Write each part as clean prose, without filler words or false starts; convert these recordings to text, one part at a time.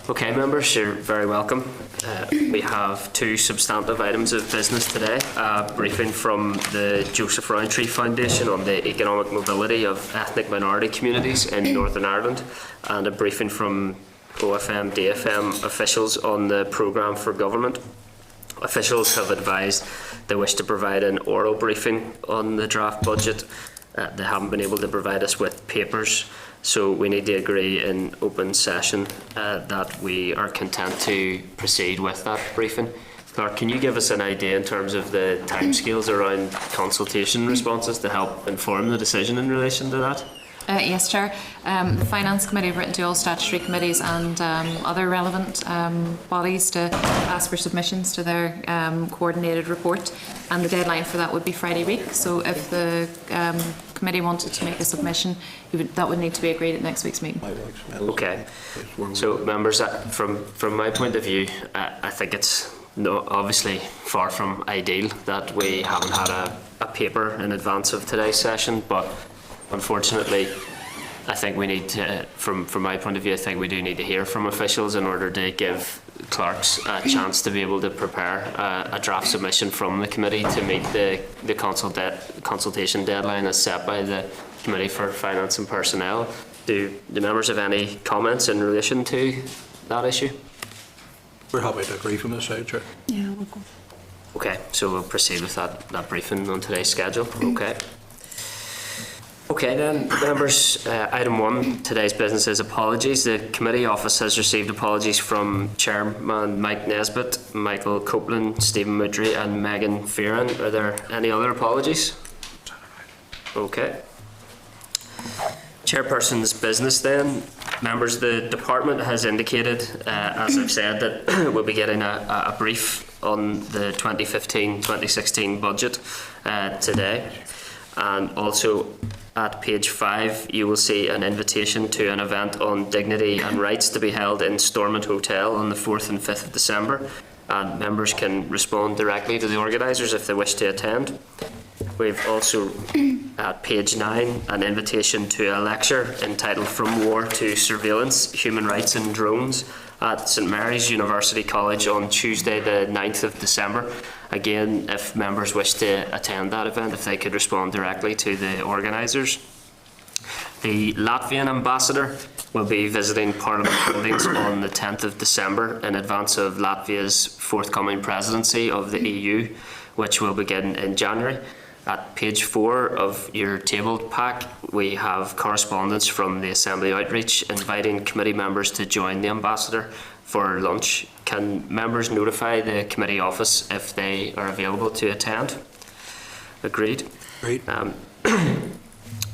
Okay, members, you're very welcome. We have two substantive items of business today. A briefing from the Joseph Rowntree Foundation on the economic mobility of ethnic minority communities in Northern Ireland, and a briefing from OFM DFM officials on the programme for government. Officials have advised they wish to provide an oral briefing on the draft budget. They haven't been able to provide us with papers, so we need to agree in open session that we are content to proceed with that briefing. Clark, can you give us an idea in terms of the timescales around consultation responses to help inform the decision in relation to that? Yes, Chair. The Finance Committee have written to all statutory committees and other relevant bodies to ask for submissions to their coordinated report, and the deadline for that would be Friday week. So if the committee wanted to make a submission, that would need to be agreed at next week's meeting. Okay. So members, from my point of view, I think it's obviously far from ideal that we haven't had a paper in advance of today's session, but unfortunately, I think we need to, from my point of view, I think we do need to hear from officials in order to give clerks a chance to be able to prepare a draft submission from the committee to meet the consultation deadline as set by the Committee for Finance and Personnel. Do the members have any comments in relation to that issue? We're happy to agree from this side, Chair. Yeah, we'll go. Okay, so we'll proceed with that briefing on today's schedule. Okay. Okay then, members, item 1, today's business is apologies. The committee office has received apologies from Chairman Mike Nesbitt, Michael Copeland, Stephen Moodry and Megan Fearon. Are there any other apologies? Okay. Chairperson's business then. Members, the department has indicated, as I've said, that we'll be getting a brief on the 2015-2016 budget today. And also at page 5 you will see an invitation to an event on dignity and rights to be held in Stormont Hotel on the 4th and 5th of December, and members can respond directly to the organisers if they wish to attend. We've also at page 9 an invitation to a lecture entitled From War to Surveillance, Human Rights and Drones at St Mary's University College on Tuesday the 9th of December. Again, if members wish to attend that event, if they could respond directly to the organisers. The Latvian ambassador will be visiting Parliament buildings on the 10th of December in advance of Latvia's forthcoming presidency of the EU, which will begin in January. At page 4 of your tabled pack, we have correspondence from the Assembly Outreach inviting committee members to join the ambassador for lunch. Can members notify the committee office if they are available to attend? Agreed? Agreed.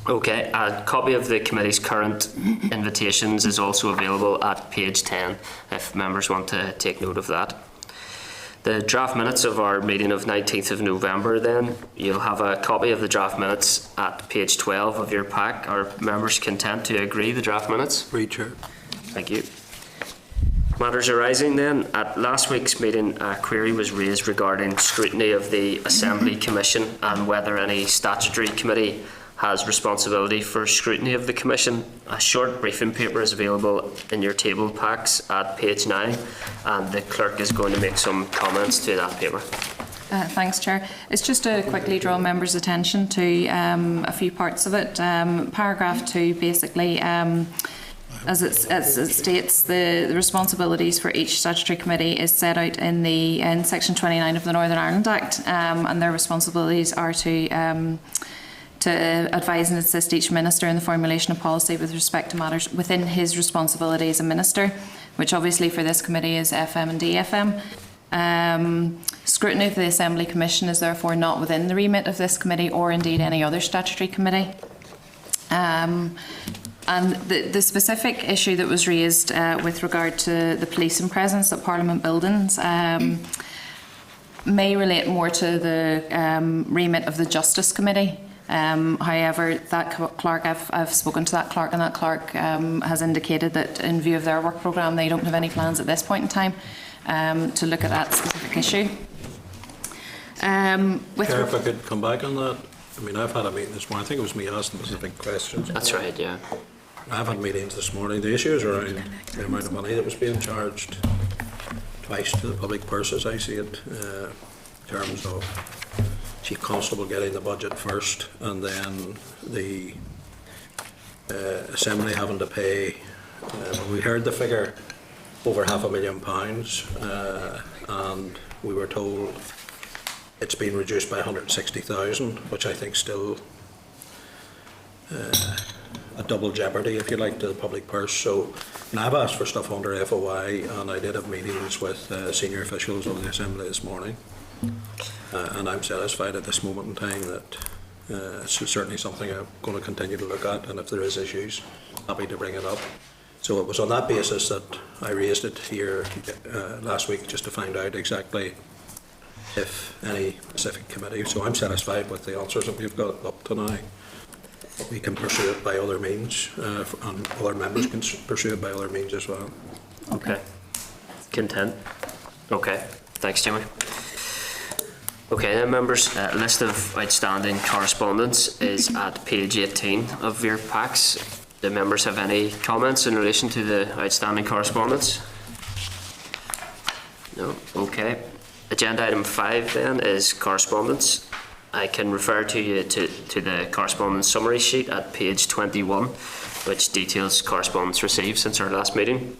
Okay, a copy of the committee's current invitations is also available at page 10 if members want to take note of that. The draft minutes of our meeting of 19th of November then, you'll have a copy of the draft minutes at page 12 of your pack. Are members content to agree the draft minutes? Agreed, Chair. Thank you. Matters arising then, at last week's meeting a query was raised regarding scrutiny of the Assembly Commission and whether any statutory committee has responsibility for scrutiny of the Commission. A short briefing paper is available in your table packs at page 9, and the clerk is going to make some comments to that paper. Thanks, Chair. It's just to quickly draw members' attention to a few parts of it. Paragraph 2 basically, as it states, the responsibilities for each statutory committee is set out in section 29 of the Northern Ireland Act, and their responsibilities are to advise and assist each minister in the formulation of policy with respect to matters within his responsibility as a minister, which obviously for this committee is FM and DFM. Scrutiny of the Assembly Commission is therefore not within the remit of this committee or indeed any other statutory committee. And the specific issue that was raised with regard to the policing presence at Parliament buildings may relate more to the remit of the Justice Committee. However, that clerk, I've spoken to that clerk, and that clerk has indicated that in view of their work programme they don't have any plans at this point in time to look at that specific issue. Chair, if I could come back on that. I mean, I've had a meeting this morning. I think it was me asking specific questions. That's right, yeah. I've had meetings this morning. The issue is around the amount of money that was being charged twice to the public purse, as I see it, in terms of Chief Constable getting the budget first and then the Assembly having to pay. We heard the figure over £500,000, and we were told it's been reduced by 160,000, which I think still a double jeopardy, if you like, to the public purse. So I've asked for stuff under FOI, and I did have meetings with senior officials of the Assembly this morning, and I'm satisfied at this moment in time that it's certainly something I'm going to continue to look at, and if there is issues, happy to bring it up. So it was on that basis that I raised it here last week, just to find out exactly if any specific committee. So I'm satisfied with the answers that we've got up to now. But we can pursue it by other means, and other members can pursue it by other means as well. Okay. Content. Okay. Thanks, Jimmy. Okay, then members, list of outstanding correspondence is at page 18 of your packs. Do members have any comments in relation to the outstanding correspondence? No? Okay. Agenda item 5 then is correspondence. I can refer to you to the correspondence summary sheet at page 21, which details correspondence received since our last meeting.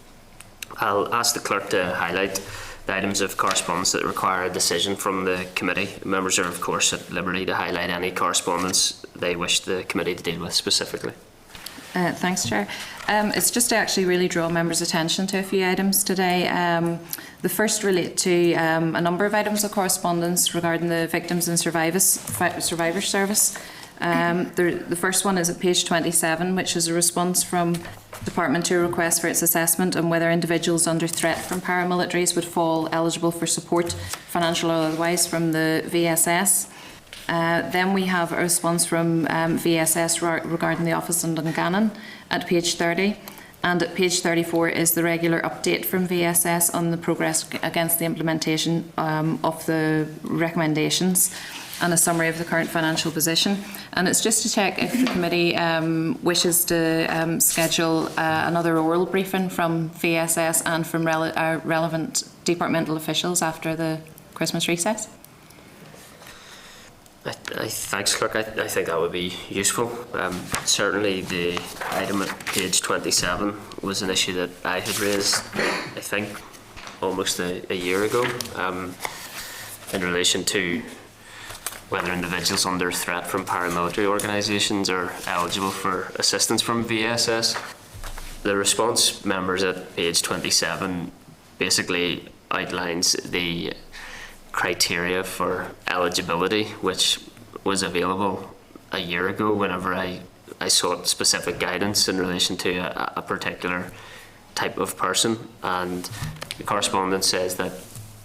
I'll ask the clerk to highlight the items of correspondence that require a decision from the committee. Members are of course at liberty to highlight any correspondence they wish the committee to deal with specifically. Thanks, Chair. It's just to actually really draw members' attention to a few items today. The first relate to a number of items of correspondence regarding the Victims and Survivors Service. The first one is at page 27, which is a response from Department to a request for its assessment on whether individuals under threat from paramilitaries would fall eligible for support, financial or otherwise, from the VSS. Then we have a response from VSS regarding the office in Dungannon at page 30, and at page 34 is the regular update from VSS on the progress against the implementation of the recommendations and a summary of the current financial position. And it's just to check if the committee wishes to schedule another oral briefing from VSS and from relevant departmental officials after the Christmas recess. Thanks, Clerk. I think that would be useful. Certainly the item at page 27 was an issue that I had raised, I think, almost a year ago, in relation to whether individuals under threat from paramilitary organisations are eligible for assistance from VSS. The response, members, at page 27 basically outlines the criteria for eligibility which was available a year ago whenever I sought specific guidance in relation to a particular type of person, and the correspondence says that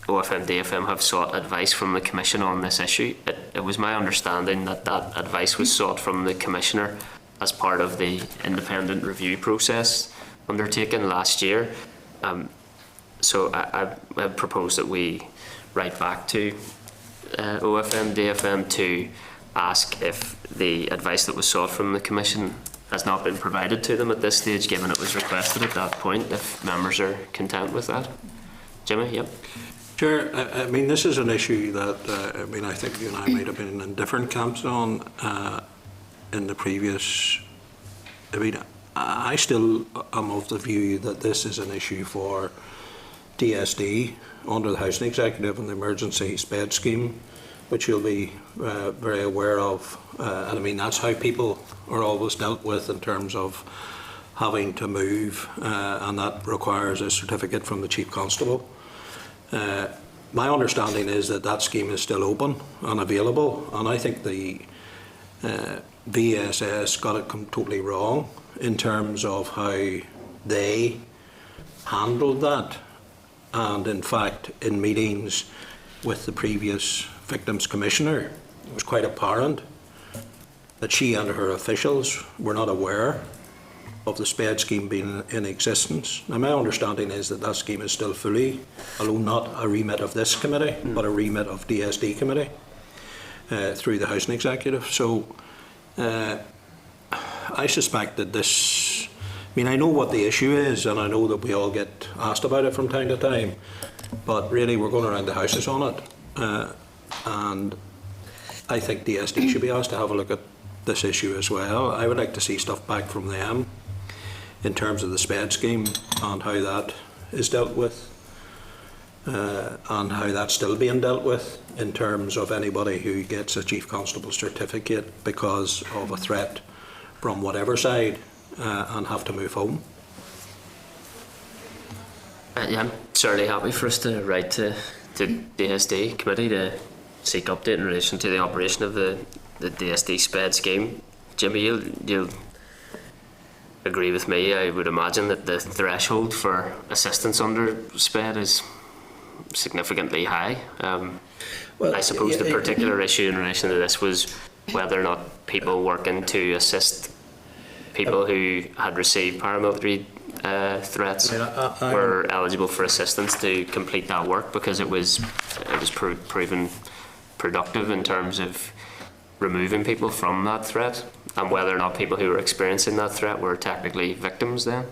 OFM DFM have sought advice from the Commission on this issue. It was my understanding that that advice was sought from the Commissioner as part of the independent review process undertaken last year. So I propose that we write back to OFM DFM to ask if the advice that was sought from the Commission has not been provided to them at this stage, given it was requested at that point, if members are content with that. Jimmy, yep. Chair, I mean, this is an issue that, I think you and I might have been in different camps on in the previous. I still am of the view that this is an issue for DSD under the Housing Executive and the Emergency Sped Scheme, which you'll be very aware of. And I mean, that's how people are always dealt with in terms of having to move, and that requires a certificate from the Chief Constable. My understanding is that that scheme is still open and available, and I think the VSS got it totally wrong in terms of how they handled that. And in fact, in meetings with the previous Victims Commissioner, it was quite apparent that she and her officials were not aware of the SPED scheme being in existence. Now, my understanding is that that scheme is still fully, although not a remit of this committee, but a remit of DSD committee through the Housing Executive. So I suspect that this mean, I know what the issue is, and I know that we all get asked about it from time to time, but really we're going around the houses on it. And I think DSD should be asked to have a look at this issue as well. I would like to see stuff back from them in terms of the SPED scheme and how that is dealt with, and how that's still being dealt with in terms of anybody who gets a Chief Constable certificate because of a threat from whatever side and have to move home. Yeah, I'm certainly happy for us to write to DSD committee to seek update in relation to the operation of the DSD SPED scheme. Jimmy, you'll agree with me. I would imagine that the threshold for assistance under SPED is significantly high. Well, I suppose the particular issue in relation to this was whether or not people working to assist people who had received paramilitary threats were eligible for assistance to complete that work, because it was proven productive in terms of removing people from that threat, and whether or not people who were experiencing that threat were technically victims then.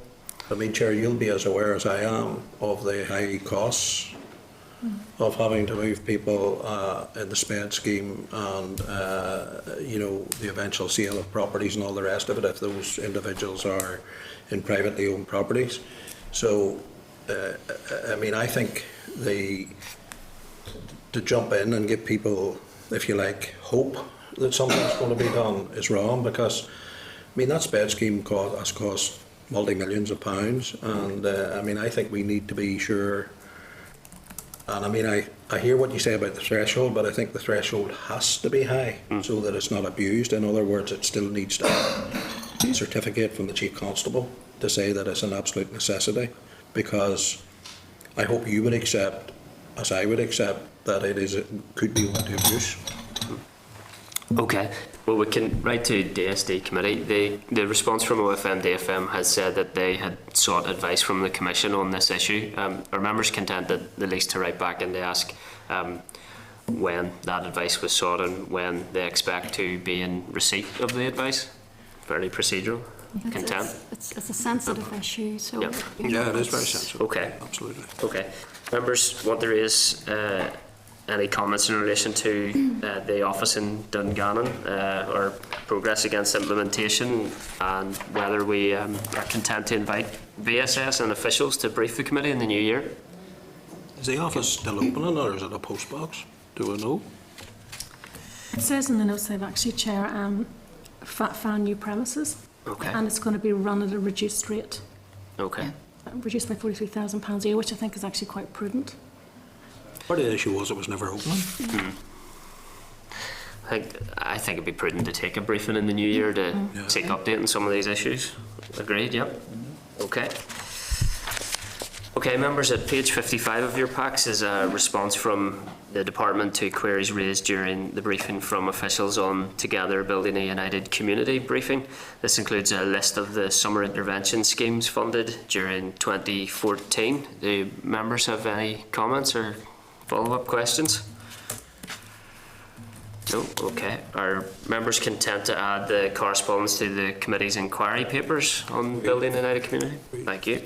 I mean, Chair, you'll be as aware as I am of the high costs of having to move people in the SPED scheme, and you know, the eventual sale of properties and all the rest of it if those individuals are in privately owned properties. So, I mean, I think to jump in and give people, if you like, hope that something's going to be done is wrong, because, I mean, that SPED scheme has cost multi-millions of pounds, and I mean, I think we need to be sure. And I mean, I hear what you say about the threshold, but I think the threshold has to be high so that it's not abused. In other words, it still needs to have a certificate from the Chief Constable to say that it's an absolute necessity, because I hope you would accept, as I would accept, that it could be open to abuse. Okay, well, we can write to DSD committee. The response from OFM DFM has said that they had sought advice from the Commission on this issue. Are members content at the least to write back and to ask when that advice was sought and when they expect to be in receipt of the advice? Fairly procedural. Content? It's a sensitive issue, so... Yep. Yeah, it is very sensitive. Okay. Absolutely. Okay. Members want to raise any comments in relation to the office in Dungannon or progress against implementation, and whether we are content to invite VSS and officials to brief the committee in the new year? Is the office still opening, or is it a post box? Do we know? It says in the notes they've actually, Chair, found new premises. Okay. And it's going to be run at a reduced rate. Okay. Reduced by £43,000 a year, which I think is actually quite prudent. Part of the issue was it was never opening. I think it'd be prudent to take a briefing in the new year to seek update on some of these issues. Agreed, yep. Okay. Okay, members, at page 55 of your packs is a response from the department to queries raised during the briefing from officials on Together Building a United Community briefing. This includes a list of the summer intervention schemes funded during 2014. Do members have any comments or follow-up questions? No? Okay. Are members content to add the correspondence to the committee's inquiry papers on Building a United Community? Thank you.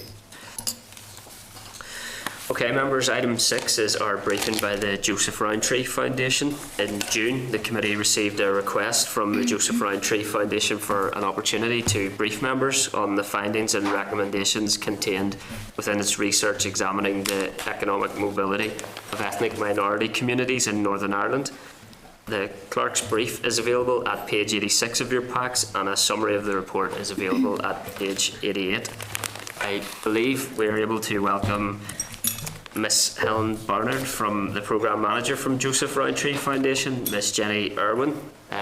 Okay, members, item 6 is our briefing by the Joseph Rowntree Foundation. In June, the committee received a request from the Joseph Rowntree Foundation for an opportunity to brief members on the findings and recommendations contained within its research examining the economic mobility of ethnic minority communities in Northern Ireland. The clerk's brief is available at page 86 of your packs, and a summary of the report is available at page 88. I believe we are able to welcome Miss Helen Barnard, from the Programme Manager from Joseph Rowntree Foundation, Miss Jenny Irwin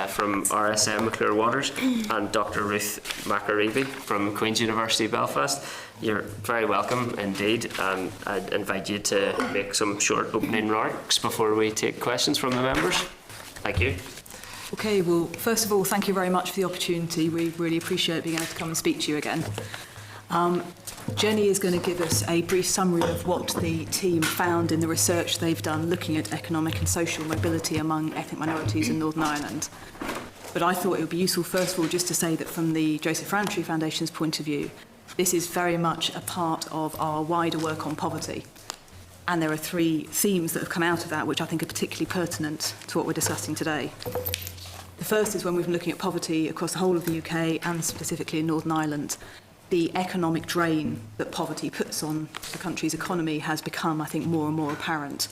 from RSM McClure Waters, and Dr Ruth McAreevy from Queen's University Belfast. You're very welcome indeed, and I'd invite you to make some short opening remarks before we take questions from the members. Thank you. Okay, well, first of all, thank you very much for the opportunity. We really appreciate being able to come and speak to you again. Jenny is going to give us a brief summary of what the team found in the research they've done looking at economic and social mobility among ethnic minorities in Northern Ireland. But I thought it would be useful, first of all, just to say that from the Joseph Rowntree Foundation's point of view, This is very much a part of our wider work on poverty. And there are 3 themes that have come out of that which I think are particularly pertinent to what we're discussing today. The first is when we've been looking at poverty across the whole of the UK and specifically in Northern Ireland, the economic drain that poverty puts on the country's economy has become, I think, more and more apparent,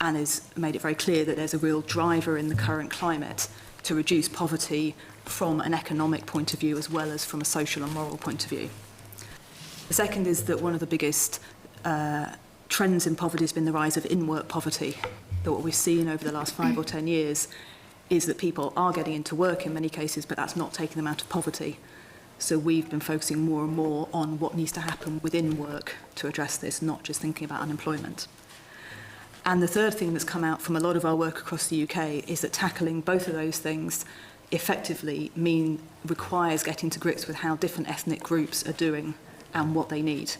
and has made it very clear that there's a real driver in the current climate to reduce poverty from an economic point of view as well as from a social and moral point of view. The second is that one of the biggest trends in poverty has been the rise of in-work poverty. That what we've seen over the last 5 or 10 years is that people are getting into work in many cases, but that's not taking them out of poverty. So we've been focusing more and more on what needs to happen within work to address this, not just thinking about unemployment. And the third thing that's come out from a lot of our work across the UK is that tackling both of those things effectively requires getting to grips with how different ethnic groups are doing and what they need.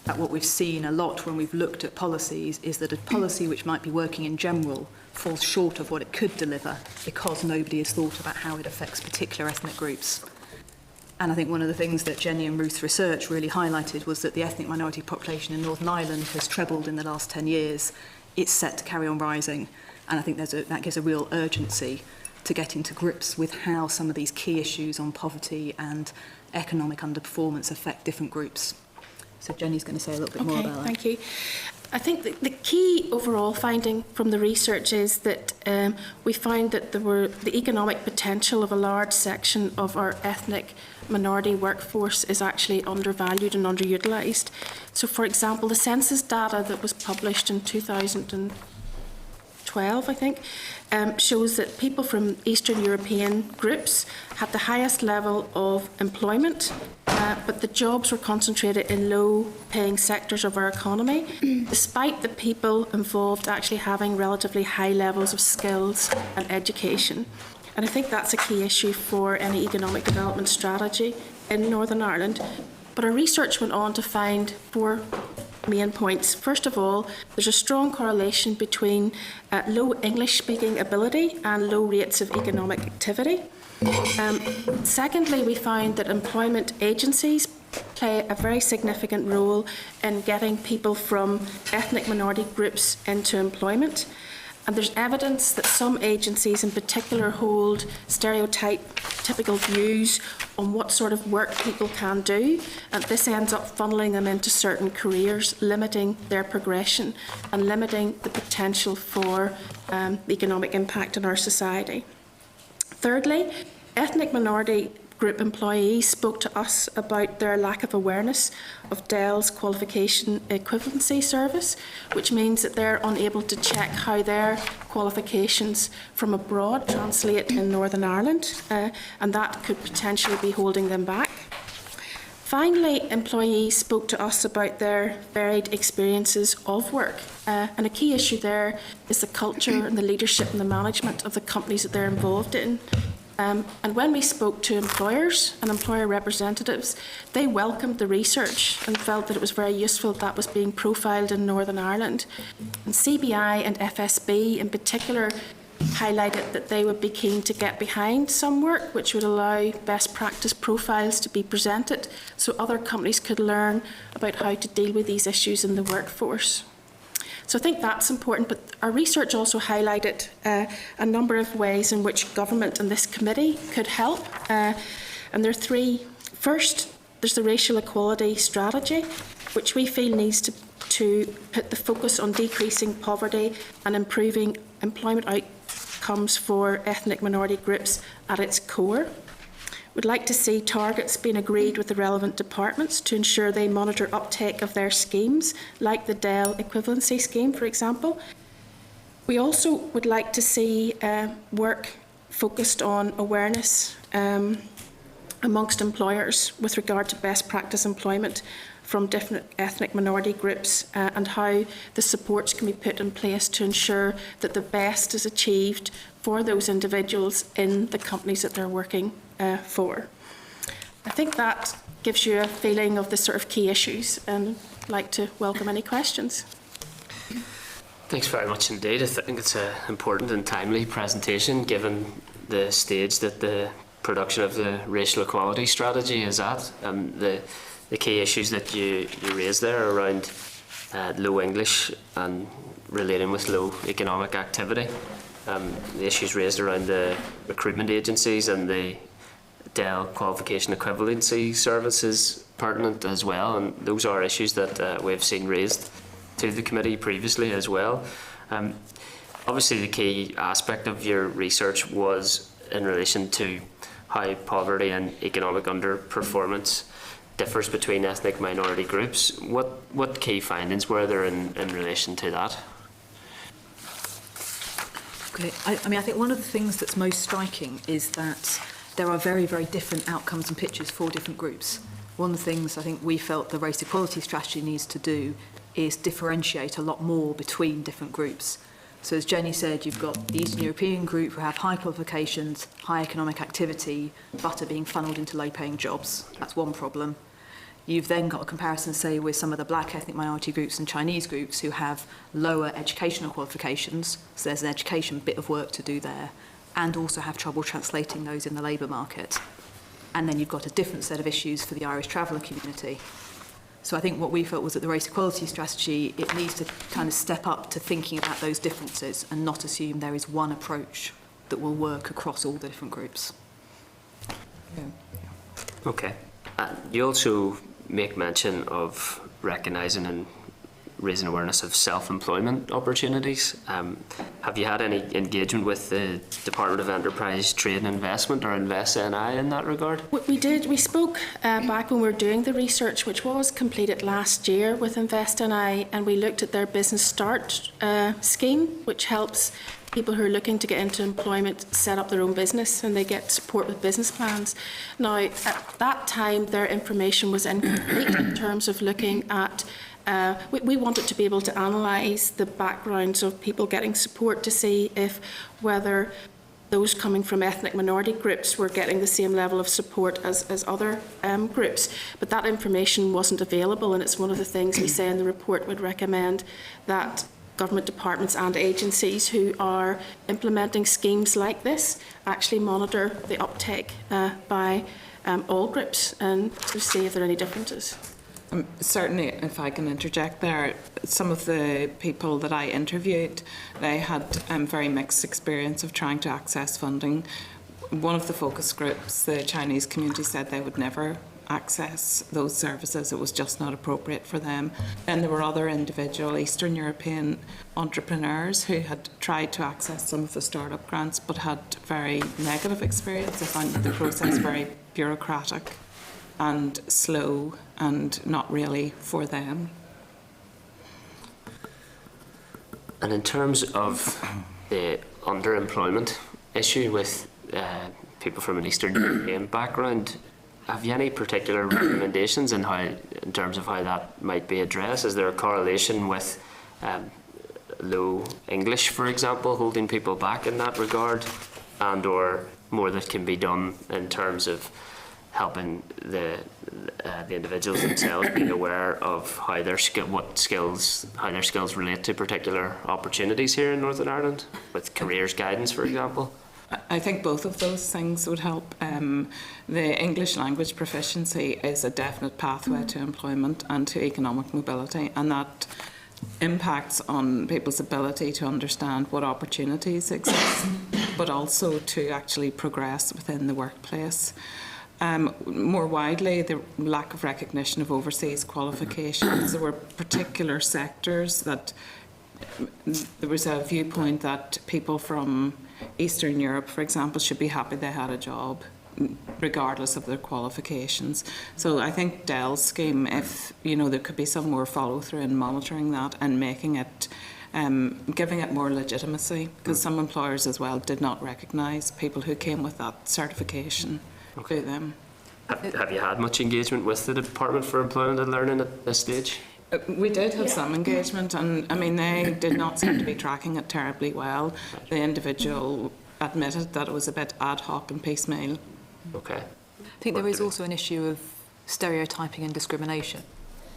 That what we've seen a lot when we've looked at policies is that a policy which might be working in general falls short of what it could deliver because nobody has thought about how it affects particular ethnic groups. And I think one of the things that Jenny and Ruth's research really highlighted was that the ethnic minority population in Northern Ireland has trebled in the last 10 years. It's set to carry on rising. And I think that gives a real urgency to getting to grips with how some of these key issues on poverty and economic underperformance affect different groups. So Jenny's going to say a little bit more about that. Thank you. I think the key overall finding from the research is that we found that the economic potential of a large section of our ethnic minority workforce is actually undervalued and underutilised. So, for example, the census data that was published in 2012, I think, shows that people from Eastern European groups had the highest level of employment, but the jobs were concentrated in low-paying sectors of our economy, despite the people involved actually having relatively high levels of skills and education. And I think that's a key issue for any economic development strategy in Northern Ireland. But our research went on to find 4 main points. First of all, there's a strong correlation between low English-speaking ability and low rates of economic activity. Secondly, we found that employment agencies play a very significant role in getting people from ethnic minority groups into employment. And there's evidence that some agencies in particular hold typical views on what sort of work people can do, and this ends up funneling them into certain careers, limiting their progression and limiting the potential for economic impact in our society. Thirdly, ethnic minority group employees spoke to us about their lack of awareness of DEL's qualification equivalency service, which means that they're unable to check how their qualifications from abroad translate in Northern Ireland, and that could potentially be holding them back. Finally, employees spoke to us about their varied experiences of work, and a key issue there is the culture and the leadership and the management of the companies that they're involved in. And when we spoke to employers and employer representatives, they welcomed the research and felt that it was very useful that was being profiled in Northern Ireland. And CBI and FSB in particular highlighted that they would be keen to get behind some work which would allow best practice profiles to be presented so other companies could learn about how to deal with these issues in the workforce. So I think that's important, but our research also highlighted a number of ways in which government and this committee could help. And there are 3. First, there's the racial equality strategy, which we feel needs to put the focus on decreasing poverty and improving employment outcomes for ethnic minority groups at its core. We'd like to see targets being agreed with the relevant departments to ensure they monitor uptake of their schemes, like the DEL equivalency scheme, for example. We also would like to see work focused on awareness amongst employers with regard to best practice employment from different ethnic minority groups and how the supports can be put in place to ensure that the best is achieved for those individuals in the companies that they're working for. I think that gives you a feeling of the sort of key issues, and I'd like to welcome any questions. Thanks very much indeed. I think it's an important and timely presentation given the stage that the production of the racial equality strategy is at, and the the key issues that you raised there around low English and relating with low economic activity. The issues raised around the recruitment agencies and the Dell qualification equivalency services pertinent as well, and those are issues that we've seen raised to the committee previously as well. Obviously the key aspect of your research was in relation to how poverty and economic underperformance differs between ethnic minority groups. What key findings were there in relation to that? Okay. I mean, I think one of the things that's most striking is that there are very, very different outcomes and pictures for different groups. One of the things I think we felt the race equality strategy needs to do is differentiate a lot more between different groups. So as Jenny said, you've got the Eastern European group who have high qualifications, high economic activity, but are being funnelled into low-paying jobs. That's one problem. You've then got a comparison, say, with some of the black ethnic minority groups and Chinese groups who have lower educational qualifications, so there's an education bit of work to do there, and also have trouble translating those in the labour market. And then you've got a different set of issues for the Irish traveller community. So I think what we felt was that the race equality strategy, it needs to kind of step up to thinking about those differences and not assume there is one approach that will work across all the different groups. Yeah. Okay. You also make mention of recognising and raising awareness of self-employment opportunities. Have you had any engagement with the Department of Enterprise, Trade and Investment, or InvestNI in that regard? We did. We spoke back when we were doing the research, which was completed last year with InvestNI, and we looked at their Business Start scheme, which helps people who are looking to get into employment set up their own business, and they get support with business plans. Now, at that time, their information was incomplete in terms of looking at we wanted to be able to analyse the backgrounds of people getting support to see if whether those coming from ethnic minority groups were getting the same level of support as other groups. But that information wasn't available, and it's one of the things we say in the report would recommend that government departments and agencies who are implementing schemes like this actually monitor the uptake by all groups and to see if there are any differences. Certainly, if I can interject there, some of the people that I interviewed, they had very mixed experience of trying to access funding. One of the focus groups, the Chinese community, said they would never access those services. It was just not appropriate for them. Then there were other individual Eastern European entrepreneurs who had tried to access some of the startup grants but had very negative experience. They found the process very bureaucratic and slow and not really for them. And in terms of the underemployment issue with people from an Eastern European background, have you any particular recommendations in terms of how that might be addressed? Is there a correlation with low English, for example, holding people back in that regard, and or more that can be done in terms of helping the individuals themselves be aware of how their skills relate to particular opportunities here in Northern Ireland, with careers guidance, for example? I think both of those things would help. The English language proficiency is a definite pathway to employment and to economic mobility, and that impacts on people's ability to understand what opportunities exist, but also to actually progress within the workplace. More widely, the lack of recognition of overseas qualifications. There were particular sectors that there was a viewpoint that people from Eastern Europe, for example, should be happy they had a job regardless of their qualifications. So I think Dell's scheme, if there could be some more follow through in monitoring that and making it giving it more legitimacy, because some employers as well did not recognise people who came with that certification. Okay. To them. Have you had much engagement with the Department for Employment and Learning at this stage? We did have some engagement, and I mean they did not seem to be tracking it terribly well. The individual admitted that it was a bit ad hoc and piecemeal. Okay. I think there is also an issue of stereotyping and discrimination.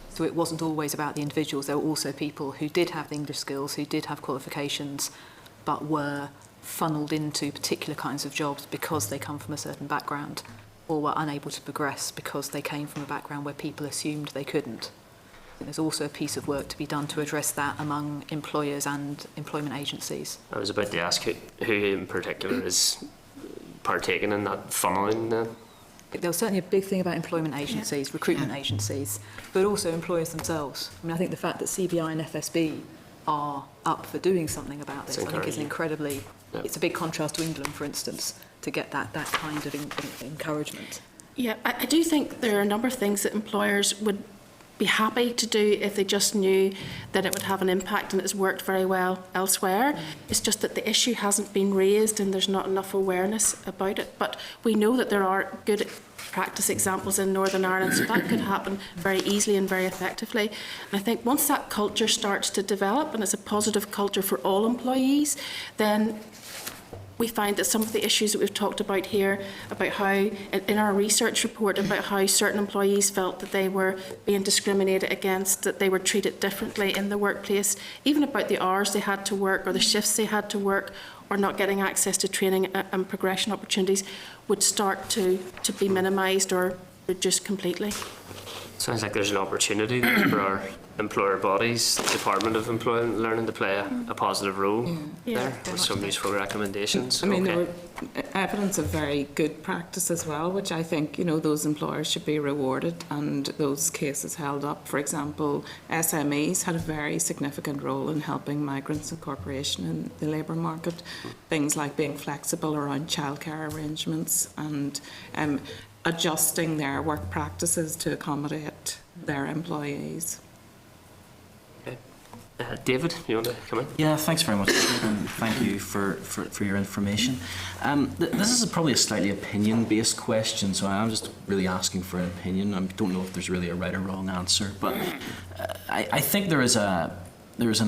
So it wasn't always about the individuals. There were also people who did have the English skills, who did have qualifications, but were funnelled into particular kinds of jobs because they come from a certain background. or were unable to progress because they came from a background where people assumed they couldn't. There's also a piece of work to be done to address that among employers and employment agencies. I was about to ask who in particular is partaking in that funneling then? There was certainly a big thing about employment agencies, recruitment agencies, but also employers themselves. I mean, I think the fact that CBI and FSB are up for doing something about this, I think is incredibly, it's a big contrast to England, for instance, to get that kind of encouragement. Yeah, I do think there are a number of things that employers would be happy to do if they just knew that it would have an impact, and it's worked very well elsewhere. It's just that the issue hasn't been raised and there's not enough awareness about it. But we know that there are good practice examples in Northern Ireland, so that could happen very easily and very effectively. And I think once that culture starts to develop, and it's a positive culture for all employees, then we find that some of the issues that we've talked about here, about how, in our research report, about how certain employees felt that they were being discriminated against, that they were treated differently in the workplace, even about the hours they had to work or the shifts they had to work, or not getting access to training and progression opportunities, would start to be minimised or reduced completely. Sounds like there's an opportunity there for our employer bodies, Department of Employment and Learning, to play a positive role there with some useful recommendations. I mean, there were evidence of very good practice as well, which I think, you know, those employers should be rewarded and those cases held up. For example, SMEs had a very significant role in helping migrants incorporation in the labour market. Things like being flexible around childcare arrangements and adjusting their work practices to accommodate their employees. David, you want to come in? Yeah, thanks very much, and thank you for your information. This is probably a slightly opinion-based question, so I'm just really asking for an opinion. I don't know if there's really a right or wrong answer, but I think there is an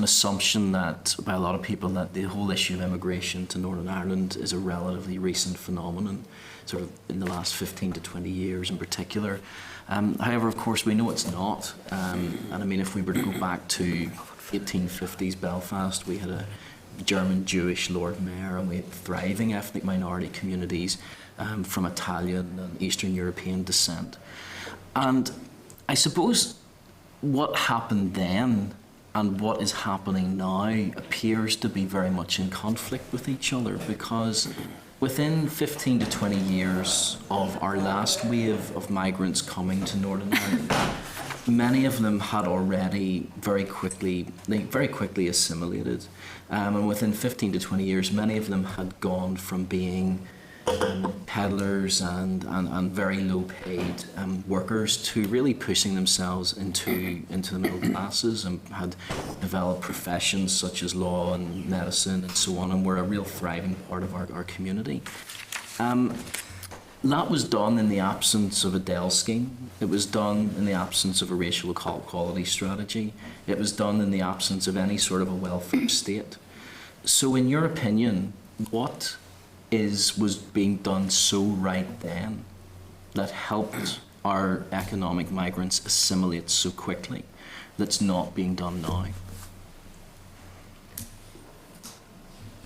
assumption that by a lot of people that the whole issue of immigration to Northern Ireland is a relatively recent phenomenon, sort of in the last 15 to 20 years in particular. However, of course, we know it's not. And I mean, if we were to go back to 1850s Belfast, we had a German Jewish Lord Mayor, and we had thriving ethnic minority communities from Italian and Eastern European descent. And I suppose what happened then and what is happening now appears to be very much in conflict with each other, because within 15 to 20 years of our last wave of migrants coming to Northern Ireland, many of them had already very quickly assimilated. And within 15 to 20 years, many of them had gone from being peddlers and very low paid workers to really pushing themselves into the middle classes, and had developed professions such as law and medicine and so on, and were a real thriving part of our community. That was done in the absence of a DEL scheme. It was done in the absence of a racial equality strategy. It was done in the absence of any sort of a welfare state. So in your opinion, what was being done so right then that helped our economic migrants assimilate so quickly that's not being done now?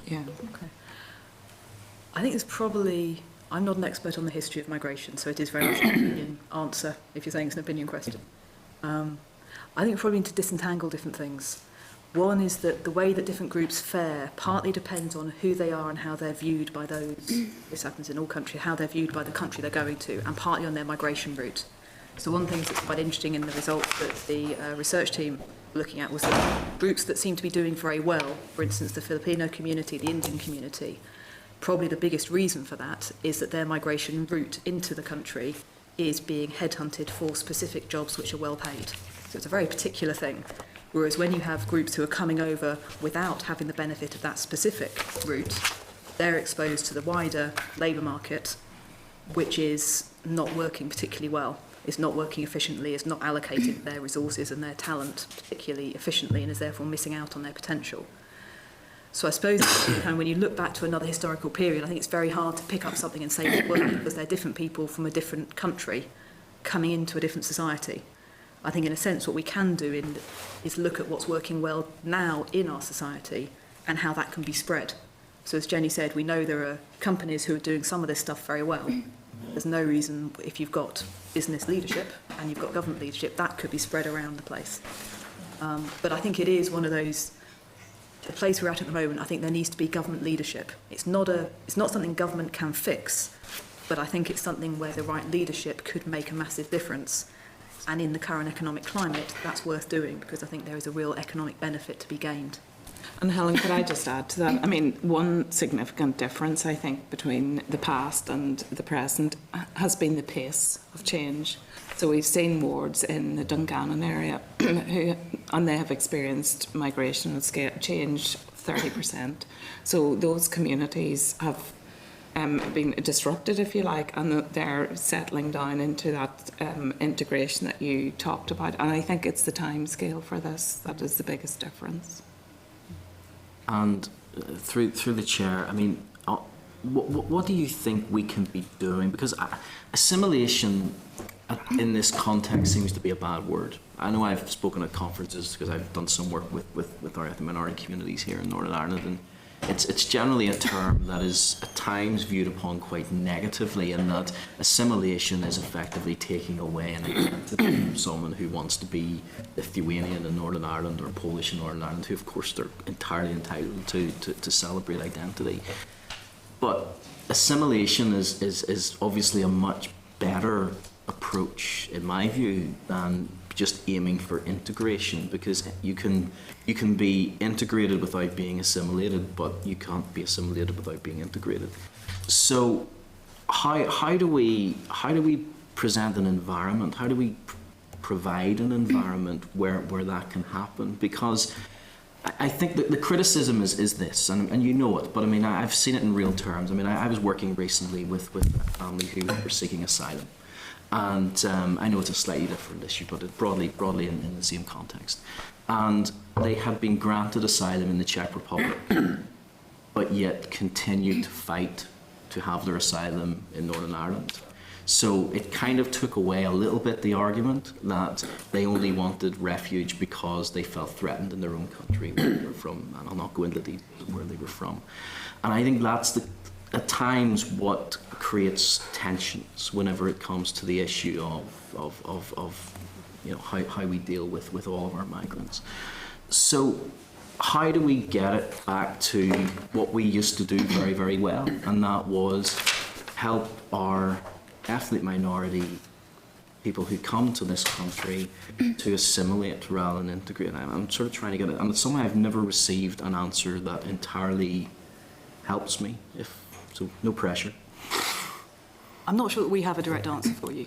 Yeah. Okay. I think it's probably, I'm not an expert on the history of migration, so it is very much an opinion answer if you're saying it's an opinion question. I think we probably need to disentangle different things. One is that the way that different groups fare partly depends on who they are and how they're viewed by those, this happens in all countries, how they're viewed by the country they're going to, and partly on their migration route. So one thing that's quite interesting in the results that the research team were looking at was that groups that seem to be doing very well, for instance the Filipino community, the Indian community, probably the biggest reason for that is that their migration route into the country is being headhunted for specific jobs which are well paid. So it's a very particular thing. Whereas when you have groups who are coming over without having the benefit of that specific route, they're exposed to the wider labour market, which is not working particularly well. It's not working efficiently, it's not allocating their resources and their talent particularly efficiently, and is therefore missing out on their potential. So I suppose when you look back to another historical period, I think it's very hard to pick up something and say, well, because they're different people from a different country coming into a different society. I think in a sense what we can do is look at what's working well now in our society and how that can be spread. So as Jenny said, we know there are companies who are doing some of this stuff very well, There's no reason, if you've got business leadership and you've got government leadership, that could be spread around the place. But I think it is one of those, the place we're at the moment, I think there needs to be government leadership. It's not something government can fix, but I think it's something where the right leadership could make a massive difference. And in the current economic climate, that's worth doing, because I think there is a real economic benefit to be gained. And Helen, could I just add to that? I mean, one significant difference, I think, between the past and the present has been the pace of change. So we've seen wards in the Dungannon area and they have experienced migration and scale change 30%. So those communities have been disrupted, if you like, and they're settling down into that integration that you talked about. And I think it's the time scale for this that is the biggest difference. And through the chair, I mean, what do you think we can be doing? Because assimilation in this context seems to be a bad word. I know I've spoken at conferences because I've done some work with our ethnic minority communities here in Northern Ireland, and it's generally a term that is at times viewed upon quite negatively, in that assimilation is effectively taking away an identity from someone who wants to be Lithuanian in Northern Ireland or Polish in Northern Ireland, who of course they're entirely entitled to celebrate identity. But assimilation is obviously a much better approach, in my view, than just aiming for integration, because you can be integrated without being assimilated, but you can't be assimilated without being integrated. So how do we present an environment? How do we provide an environment where that can happen? Because I think that the criticism is this, and you know it, but I mean, I've seen it in real terms. I mean, I was working recently with a family who were seeking asylum. And I know it's a slightly different issue, but it broadly in the same context. And they had been granted asylum in the Czech Republic, but yet continued to fight to have their asylum in Northern Ireland. So it kind of took away a little bit the argument that they only wanted refuge because they felt threatened in their own country where they were from. And I'll not go into the where they were from. And I think that's at times what creates tensions whenever it comes to the issue of you know, how we deal with all of our migrants. So how do we get it back to what we used to do very, very well, and that was help our ethnic minority people who come to this country to assimilate rather than integrate? I'm sort of trying to get it, and somehow I've never received an answer that entirely helps me. So no pressure. I'm not sure that we have a direct answer for you.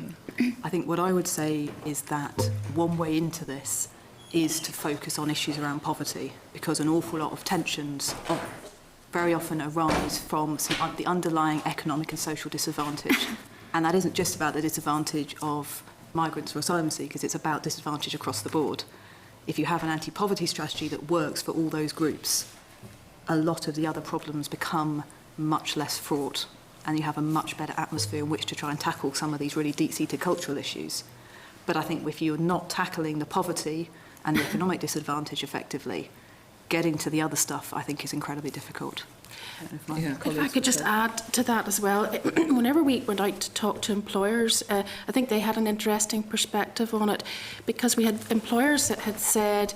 I think what I would say is that one way into this is to focus on issues around poverty, because an awful lot of tensions very often arise from the underlying economic and social disadvantage. And that isn't just about the disadvantage of migrants or asylum seekers, it's about disadvantage across the board. If you have an anti-poverty strategy that works for all those groups, a lot of the other problems become much less fraught, and you have a much better atmosphere in which to try and tackle some of these really deep-seated cultural issues. But I think if you're not tackling the poverty and the economic disadvantage effectively, getting to the other stuff, I think, is incredibly difficult. If I could just add to that as well, whenever we went out to talk to employers, I think they had an interesting perspective on it, because we had employers that had said,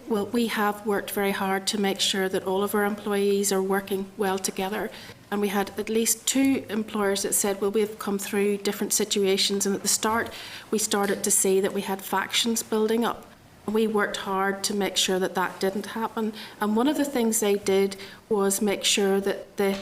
well, we have worked very hard to make sure that all of our employees are working well together. And we had at least 2 employers that said, well, we've come through different situations, and at the start we started to see that we had factions building up. We worked hard to make sure that that didn't happen. And one of the things they did was make sure that the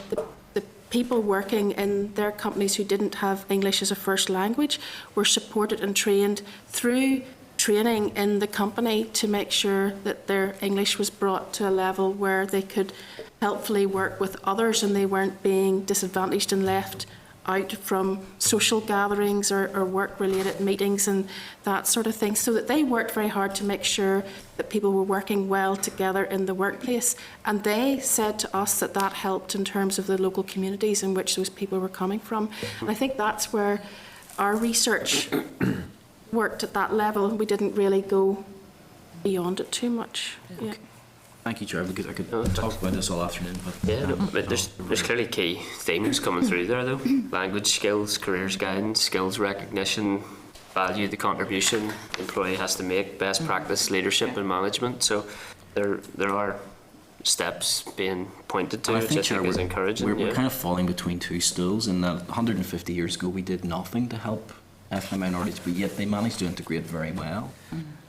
people working in their companies who didn't have English as a first language were supported and trained through training in the company to make sure that their English was brought to a level where they could helpfully work with others and they weren't being disadvantaged and left out from social gatherings or work-related meetings and that sort of thing. So that they worked very hard to make sure that people were working well together in the workplace. And they said to us that that helped in terms of the local communities in which those people were coming from. And I think that's where our research worked at that level. We didn't really go beyond it too much. Yeah. Thank you, Chair. I could No, talk about this all afternoon, but Yeah, no, but there's clearly key themes coming through there though. Language skills, careers guidance, skills recognition, value the contribution employee has to make, best practice leadership and management. So there are steps being pointed to, I which I Chair, think is encouraging. We're Yeah. kind of falling between two stools in that 150 years ago we did nothing to help ethnic minorities, but yet they managed to integrate very well.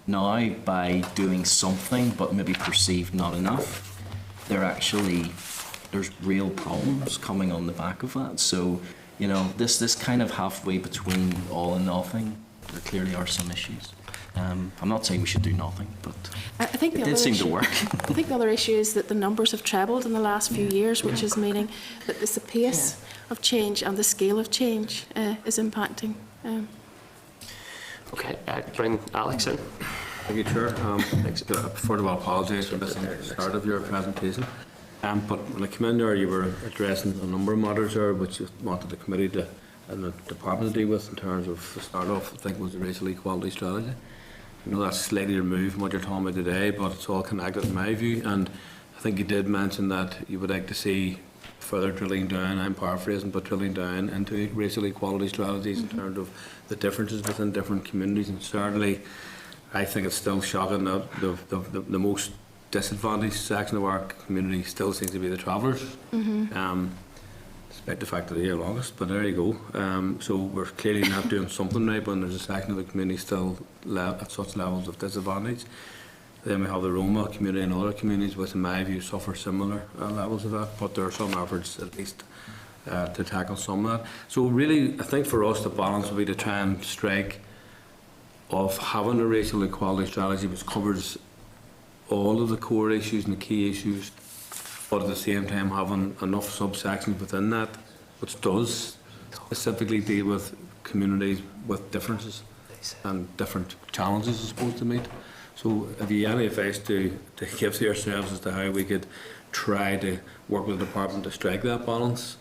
Now, by doing something but maybe perceived not enough, there's real problems coming on the back of that. So, you know, this kind of halfway between all and nothing, there clearly are some issues. I'm not saying we should do nothing, but I think the it other did seem issue, to work. I think the other issue is that the numbers have trebled in the last few years, which is meaning that the pace of change and the scale of change is impacting. Okay, bring Alex in. Thank you, Chair. First of all, apologise for missing the start of your presentation. But when I came in there, you were addressing a number of matters there which you wanted the committee to, and the department to deal with in terms of the start off, I think, was the racial equality strategy. I know that's slightly removed from what you're talking about today, but it's all connected in my view. And I think you did mention that you would like to see further drilling down, I'm paraphrasing, but drilling down into racial equality strategies in terms of the differences within different communities. And certainly, I think it's still shocking that the most disadvantaged section of our community still seems to be the travellers, despite the fact that they're here longest, but there you go. So we're clearly not doing something right when there's a section of the community still at such levels of disadvantage. Then we have the Roma community and other communities which in my view suffer similar levels of that, but there are some efforts at least to tackle some of that. So really, I think for us the balance will be to try and strike of having a racial equality strategy which covers all of the core issues and the key issues, but at the same time having enough subsections within that which does specifically deal with communities with differences and different challenges, I suppose, to meet. So have you any advice to give to yourselves as to how we could try to work with the department to strike that balance,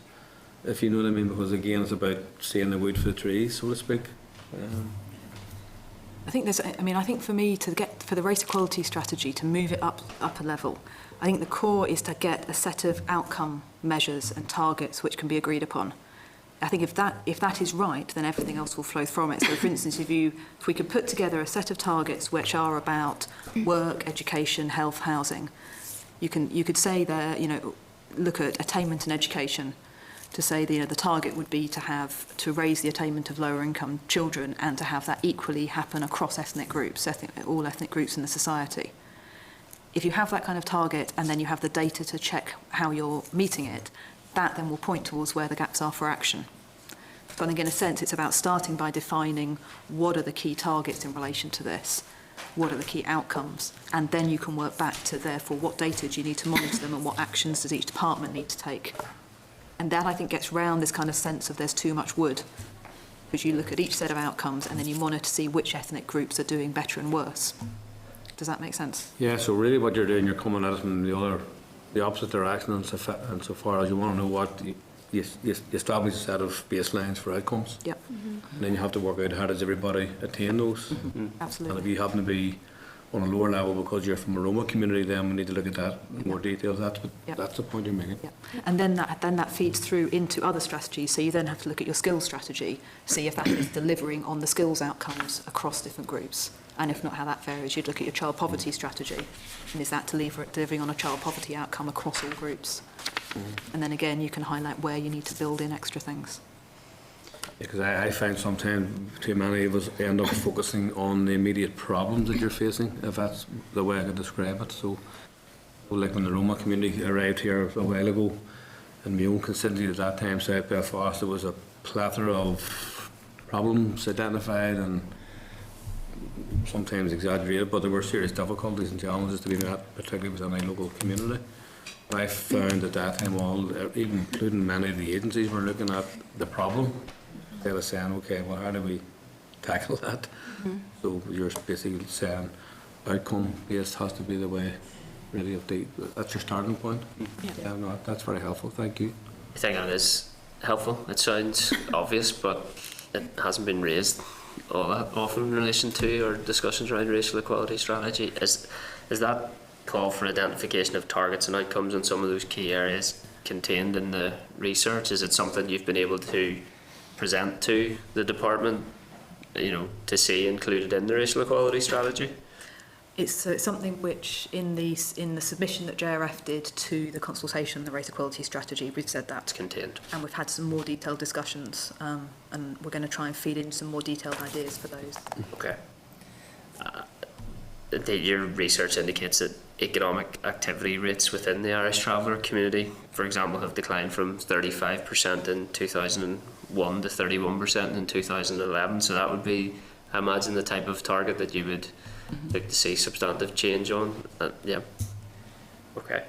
if you know what I mean? Because again, it's about seeing the wood for the trees, so to speak. I think I think for me, for the race equality strategy to move it up a level, I think the core is to get a set of outcome measures and targets which can be agreed upon. I think if that is right, then everything else will flow from it. So, for instance, if we could put together a set of targets which are about work, education, health, housing, you could say there, look at attainment and education. To say the target would be to raise the attainment of lower income children and to have that equally happen across ethnic groups, all ethnic groups in the society. If you have that kind of target and then you have the data to check how you're meeting it, that then will point towards where the gaps are for action. But I think in a sense it's about starting by defining what are the key targets in relation to this, what are the key outcomes, and then you can work back to therefore what data do you need to monitor them and what actions does each department need to take. And that, I think, gets round this kind of sense of there's too much wood, because you look at each set of outcomes and then you monitor to see which ethnic groups are doing better and worse. Does that make sense? Yeah, so really what you're doing, you're coming at it from the opposite direction insofar as you want to know what you establish a set of baselines for outcomes. Yep. And then you have to work out how does everybody attain those. Absolutely. And if you happen to be on a lower level because you're from a Roma community, then we need to look at that in more detail. That's the point you're making. Yeah. And then that feeds through into other strategies. So you then have to look at your skills strategy, see if that is delivering on the skills outcomes across different groups. And if not, how that varies. You'd look at your child poverty strategy, and is that delivering on a child poverty outcome across all groups? And then again, you can highlight where you need to build in extra things. Because I find sometimes too many of us end up focusing on the immediate problems that you're facing, if that's the way I could describe it. So like when the Roma community arrived here a while ago, in my own constituency at that time, South Belfast, there was a plethora of problems identified and sometimes exaggerated, but there were serious difficulties and challenges to be met, particularly within a local community. I found at that time even including many of the agencies, were looking at the problem. They were saying, okay, well, how do we tackle that? So you're basically saying outcome-based has to be the way, really, that's your starting point. Yeah, no, that's very helpful. Thank you. I think that is helpful. It sounds obvious, but it hasn't been raised all that often in relation to our discussions around racial equality strategy. Is that call for identification of targets and outcomes in some of those key areas contained in the research. Is it something you've been able to present to the department, to see included in the racial equality strategy? It's something which in the submission that JRF did to the consultation, the race equality strategy, we've said that. It's contained. And we've had some more detailed discussions, and we're going to try and feed in some more detailed ideas for those. Okay. Your research indicates that economic activity rates within the Irish traveller community, for example, have declined from 35% in 2001 to 31% in 2011. So that would be, I imagine, the type of target that you would look to see substantive change on. Yeah. Okay.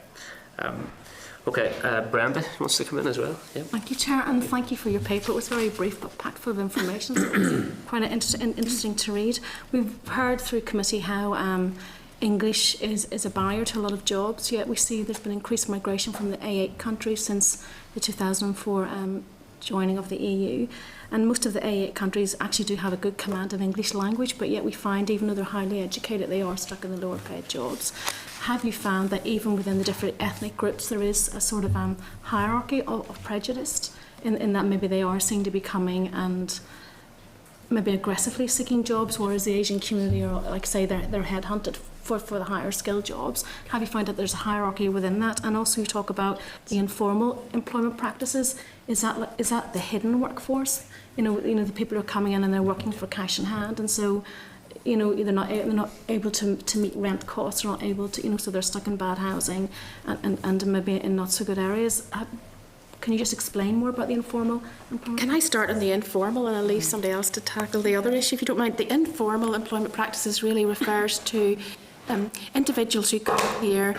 Brenda wants to come in as well. Yeah. Thank you, Chair, and thank you for your paper. It was very brief but packed full of information. So it was quite interesting to read. We've heard through committee how English is a barrier to a lot of jobs, yet we see there's been increased migration from the A8 countries since the 2004 joining of the EU. And most of the A8 countries actually do have a good command of English language, but yet we find even though they're highly educated, they are stuck in the lower paid jobs. Have you found that even within the different ethnic groups there is a sort of hierarchy of prejudice in that maybe they are seen to be coming and maybe aggressively seeking jobs, whereas the Asian community are, like say, they're headhunted for the higher skilled jobs? Have you found that there's a hierarchy within that? And also you talk about the informal employment practices. Is that the hidden workforce? The people are coming in and they're working for cash in hand, and so they're not able to meet rent costs, they're not able to, so they're stuck in bad housing and maybe in not so good areas. Can you just explain more about the informal employment? Can I start on the informal and I'll leave somebody else to tackle the other issue if you don't mind? The informal employment practices really refers to individuals who come here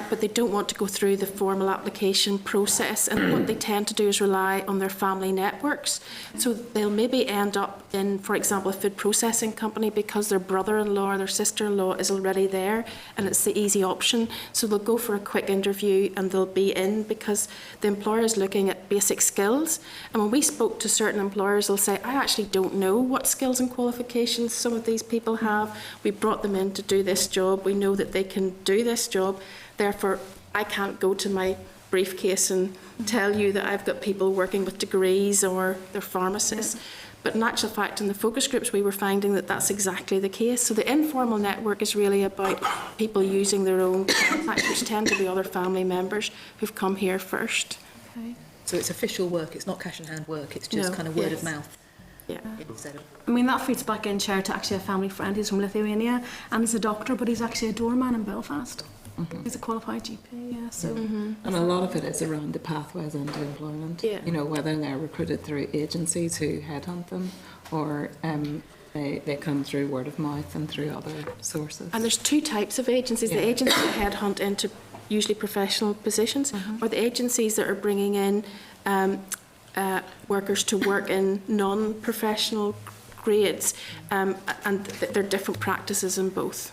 but they don't want to go through the formal application process, and what they tend to do is rely on their family networks. So they'll maybe end up in, for example, a food processing company because their brother-in-law or their sister-in-law is already there and it's the easy option. So they'll go for a quick interview and they'll be in because the employer is looking at basic skills. And when we spoke to certain employers, they'll say, I actually don't know what skills and qualifications some of these people have. We brought them in to do this job. We know that they can do this job. Therefore, I can't go to my briefcase and tell you that I've got people working with degrees or they're pharmacists. But in actual fact, in the focus groups, we were finding that that's exactly the case. So the informal network is really about people using their own contacts, which tend to be other family members who've come here first. Okay. So it's official work, it's not cash in hand work, it's just kind of word of mouth. Yeah. I mean, that feeds back in, Chair, to actually a family friend who's from Lithuania and he's a doctor, but he's actually a doorman in Belfast. He's a qualified GP, yeah. So, and a lot of it is around the pathways into employment. Yeah. Whether they're recruited through agencies who headhunt them, or they come through word of mouth and through other sources. And there's two types of agencies: the agencies that headhunt into usually professional positions, or the agencies that are bringing in workers to work in non-professional grades, and there are different practices in both.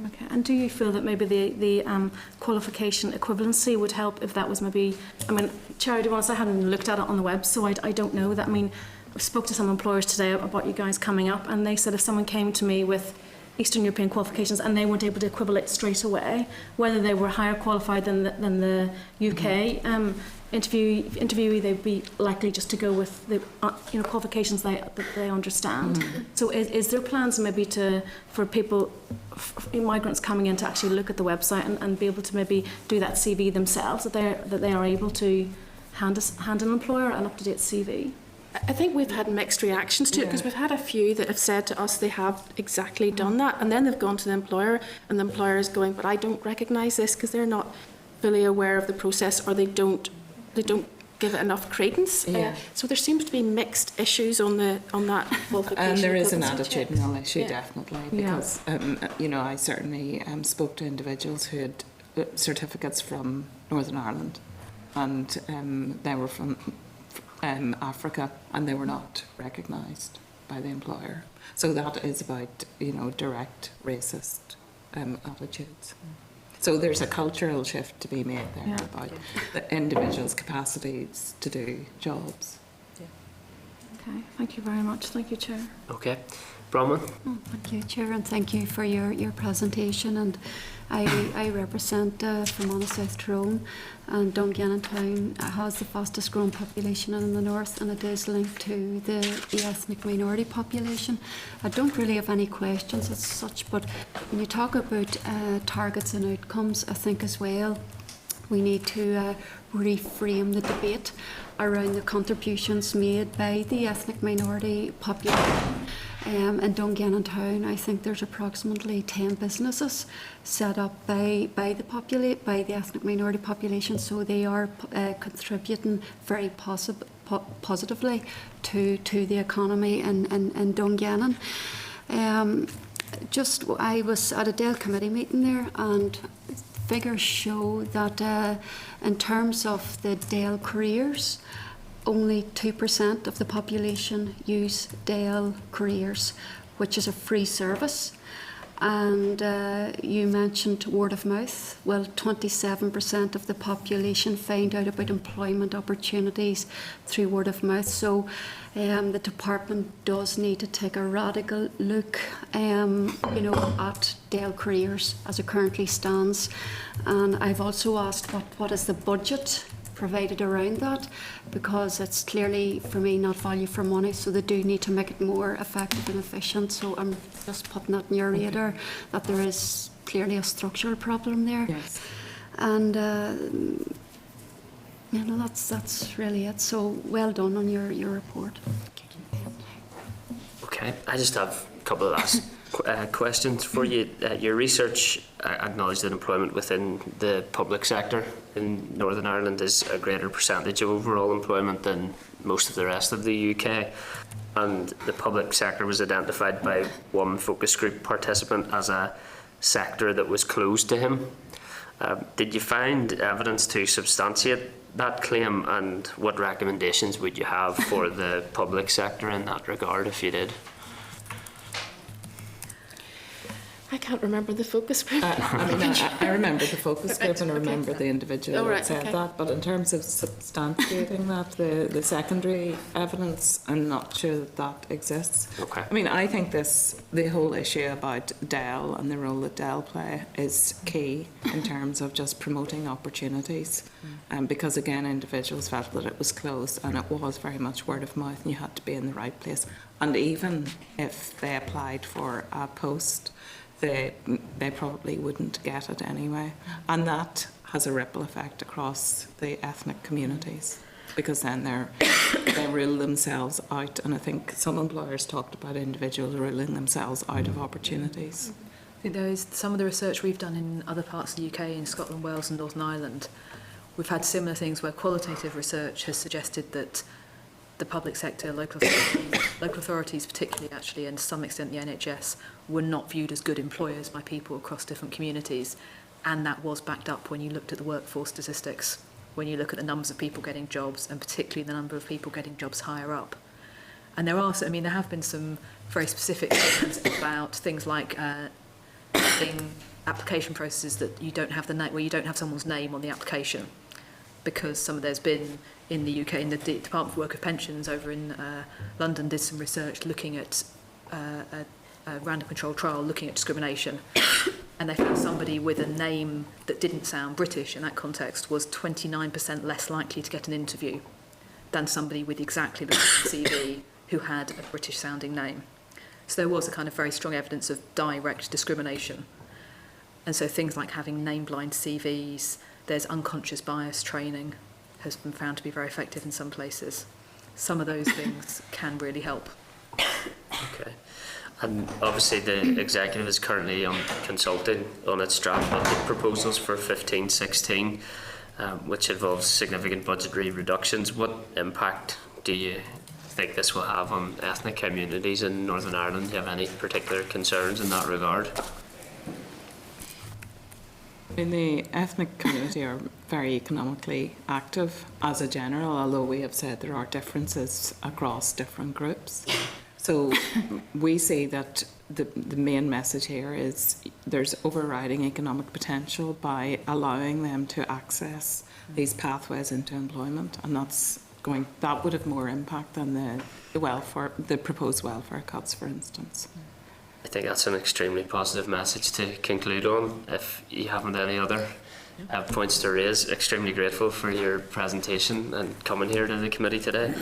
okay. And do you feel that maybe the qualification equivalency would help if that was maybe, I mean, Chair, to be honest, I hadn't looked at it on the web, so I don't know that. I mean, I spoke to some employers today about you guys coming up, and they said if someone came to me with Eastern European qualifications and they weren't able to equivalent straight away, whether they were higher qualified than the UK interviewee, they'd be likely just to go with the qualifications that they understand. So is there plans maybe for people, migrants coming in, to actually look at the website and be able to maybe do that CV themselves, that they are able to hand an employer an up-to-date CV? I think we've had mixed reactions to it, because we've had a few that have said to us they have exactly done that, and then they've gone to the employer and the employer is going, but I don't recognise this, because they're not fully aware of the process, or they don't give it enough credence. So there seems to be mixed issues on that qualification. And there is an equivalency check. attitudinal issue, definitely, because I certainly spoke to individuals who had certificates from Northern Ireland, and they were from Africa, and they were not recognised by the employer. So that is about direct racist attitudes. So there's a cultural shift to be made there about the individual's capacities to do jobs. Okay, thank you very much. Thank you, Chair. Okay. Bronwyn? Thank you, Chair, and thank you for your presentation. And I represent Fermanagh South Tyrone, and Dungannon Town has the fastest growing population in the north, and it is linked to the ethnic minority population. I don't really have any questions as such, but when you talk about targets and outcomes, I think as well we need to reframe the debate around the contributions made by the ethnic minority population. In Dungannon Town, I think there's approximately 10 businesses set up by the ethnic minority population, so they are contributing very positively to the economy in Dungannon. I was at a DEL committee meeting there, and figures show that in terms of the DEL careers, only 2% of the population use DEL careers, which is a free service. And you mentioned word of mouth. Well, 27% of the population find out about employment opportunities through word of mouth. So the department does need to take a radical look, at DEL careers as it currently stands. And I've also asked what is the budget provided around that, because it's clearly, for me, not value for money, so they do need to make it more effective and efficient. So I'm just putting that in your radar, that there is clearly a structural problem there. Yes. And that's really it. So well done on your report. Okay, I just have a couple of last questions for you. Your research acknowledged that employment within the public sector in Northern Ireland is a greater percentage of overall employment than most of the rest of the UK, and the public sector was identified by one focus group participant as a sector that was closed to him. Did you find evidence to substantiate that claim, and what recommendations would you have for the public sector in that regard if you did? I can't remember the focus group. I remember the focus group, and I remember the individual that said okay. that, but in terms of substantiating that, the secondary evidence, I'm not sure that exists. Okay. I mean, I think the whole issue about DEL and the role that DEL play is key in terms of just promoting opportunities, because again, individuals felt that it was closed, and it was very much word of mouth, and you had to be in the right place. And even if they applied for a post, they probably wouldn't get it anyway. And that has a ripple effect across the ethnic communities, because then they rule themselves out. And I think some employers talked about individuals ruling themselves out of opportunities. I think there is some of the research we've done in other parts of the UK, in Scotland, Wales and Northern Ireland. We've had similar things where qualitative research has suggested that the public sector, local authorities particularly actually, and to some extent the NHS, were not viewed as good employers by people across different communities. And that was backed up when you looked at the workforce statistics, when you look at the numbers of people getting jobs, and particularly the number of people getting jobs higher up. And there have been some very specific statements about things like having application processes that you don't have where you don't have someone's name on the application, because there's been in the UK, in the Department for Work Pensions over in London, did some research looking at a random control trial looking at discrimination, and they found somebody with a name that didn't sound British in that context was 29% less likely to get an interview than somebody with exactly the same CV who had a British sounding name. So there was a kind of very strong evidence of direct discrimination. And so things like having name-blind CVs, there's unconscious bias training, has been found to be very effective in some places. Some of those things can really help. Okay. And obviously the executive is currently consulting on its draft budget proposals for 15-16, which involves significant budgetary reductions. What impact do you think this will have on ethnic communities in Northern Ireland? Do you have any particular concerns in that regard? In the ethnic community are very economically active as a general, although we have said there are differences across different groups. So we see that the main message here is there's overriding economic potential by allowing them to access these pathways into employment, and that's that would have more impact than the proposed welfare cuts, for instance. I think that's an extremely positive message to conclude on. If you haven't any other points to raise, extremely grateful for your presentation and coming here to the committee today.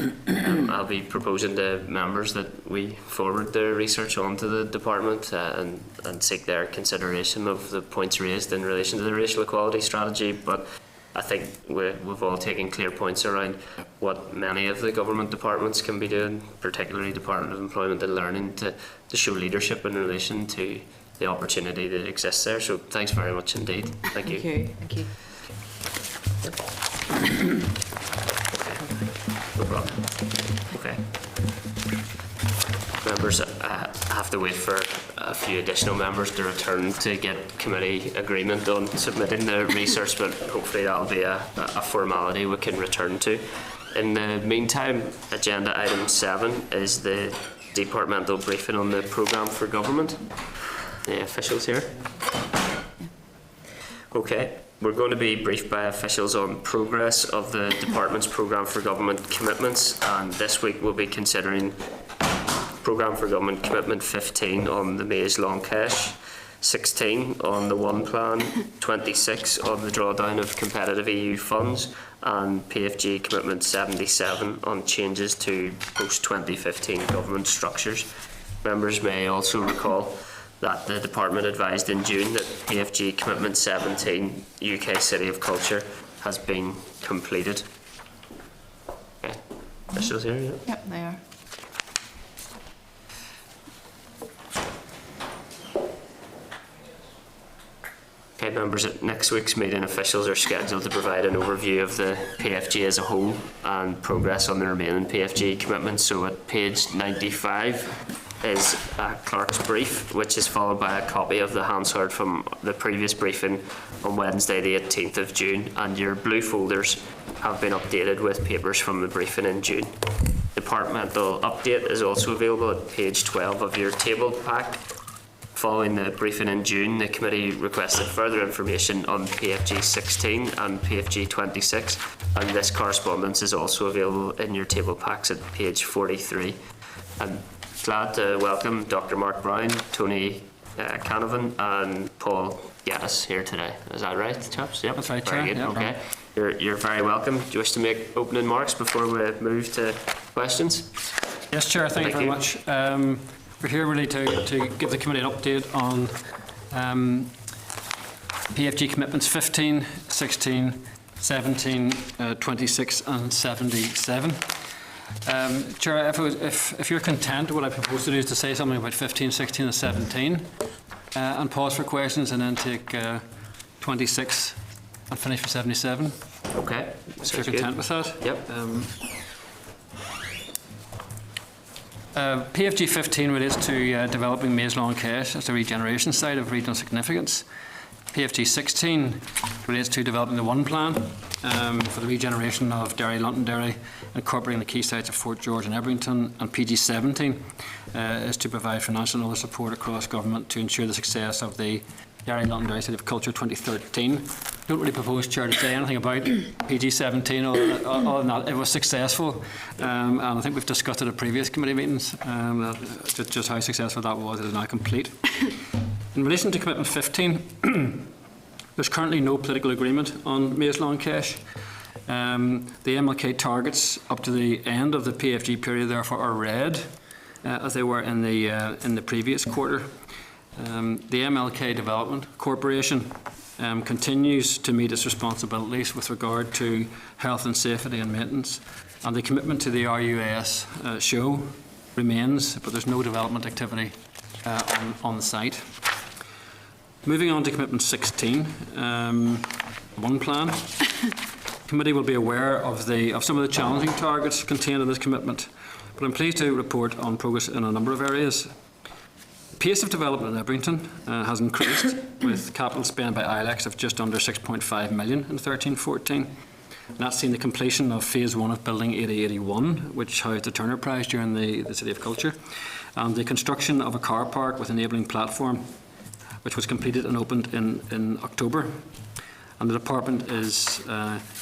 I'll be proposing to members that we forward their research onto the department and seek their consideration of the points raised in relation to the racial equality strategy. But I think we've all taken clear points around what many of the government departments can be doing, particularly Department of Employment and Learning, to show leadership in relation to the opportunity that exists there. So thanks very much indeed. Thank you. Thank you. No problem. Okay. Members, I have to wait for a few additional members to return to get committee agreement on submitting the research, but hopefully that'll be a formality we can return to. In the meantime, agenda item 7 is the departmental briefing on the programme for government. The officials here? Okay, we're going to be briefed by officials on progress of the department's programme for government commitments, and this week we'll be considering Programme for Government Commitment 15 on the Maze Long Cash, 16 on the One Plan, 26 on the drawdown of competitive EU funds, and PFG Commitment 77 on changes to post-2015 government structures. Members may also recall that the Department advised in June that PFG Commitment 17, UK City of Culture, has been completed. Okay, officials here, yeah? Yep, they are. Okay, members, at next week's meeting, officials are scheduled to provide an overview of the PFG as a whole and progress on the remaining PFG commitments. So at page 95 is Clerk's brief, which is followed by a copy of the Hansard from the previous briefing on Wednesday the 18th of June, and your blue folders have been updated with papers from the briefing in June. Departmental update is also available at page 12 of your table pack. Following the briefing in June, the committee requested further information on PFG 16 and PFG 26, and this correspondence is also available in your table packs at page 43. I'm glad to welcome Dr. Mark Brown, Tony Canavan and Paul Geddes here today. Is that right, chaps? Yep. That's right, very Chair. good. Yep. Okay. You're very welcome. Do you wish to make opening remarks before we move to questions? Yes, Chair, thank you very much. We're here really to give the committee an update on PFG commitments 15, 16, 17, 26 and 77. Chair, if you're content, what I propose to do is to say something about 15, 16 and 17 and pause for questions and then take 26 and finish for 77. Okay. If you're content with that. Yep. PFG 15 relates to developing Maze Long Cash as a regeneration site of regional significance. PFG 16 relates to developing the One Plan for the regeneration of Derry, Londonderry, incorporating the key sites of Fort George and Ebrington. And PG 17 is to provide financial and other support across government to ensure the success of the Derry, Londonderry City of Culture 2013. Don't really propose, Chair, to say anything about PG 17 other than that it was successful, and I think we've discussed it at previous committee meetings just how successful that was. It is now complete. In relation to Commitment 15, there's currently no political agreement on Maze Long Cash. The MLK targets up to the end of the PFG period therefore are red, as they were in the previous quarter. The MLK Development Corporation continues to meet its responsibilities with regard to health and safety and maintenance, and the commitment to the RUAS show remains, but there's no development activity on the site. Moving on to Commitment 16, One Plan. The committee will be aware of some of the challenging targets contained in this commitment, but I'm pleased to report on progress in a number of areas. The pace of development in Ebrington has increased with capital spend by ILEX of just under 6.5 million in 13-14. And that's seen the completion of Phase 1 of Building 8081, which housed the Turner Prize during the City of Culture, and the construction of a car park with enabling platform, which was completed and opened in October. and the department is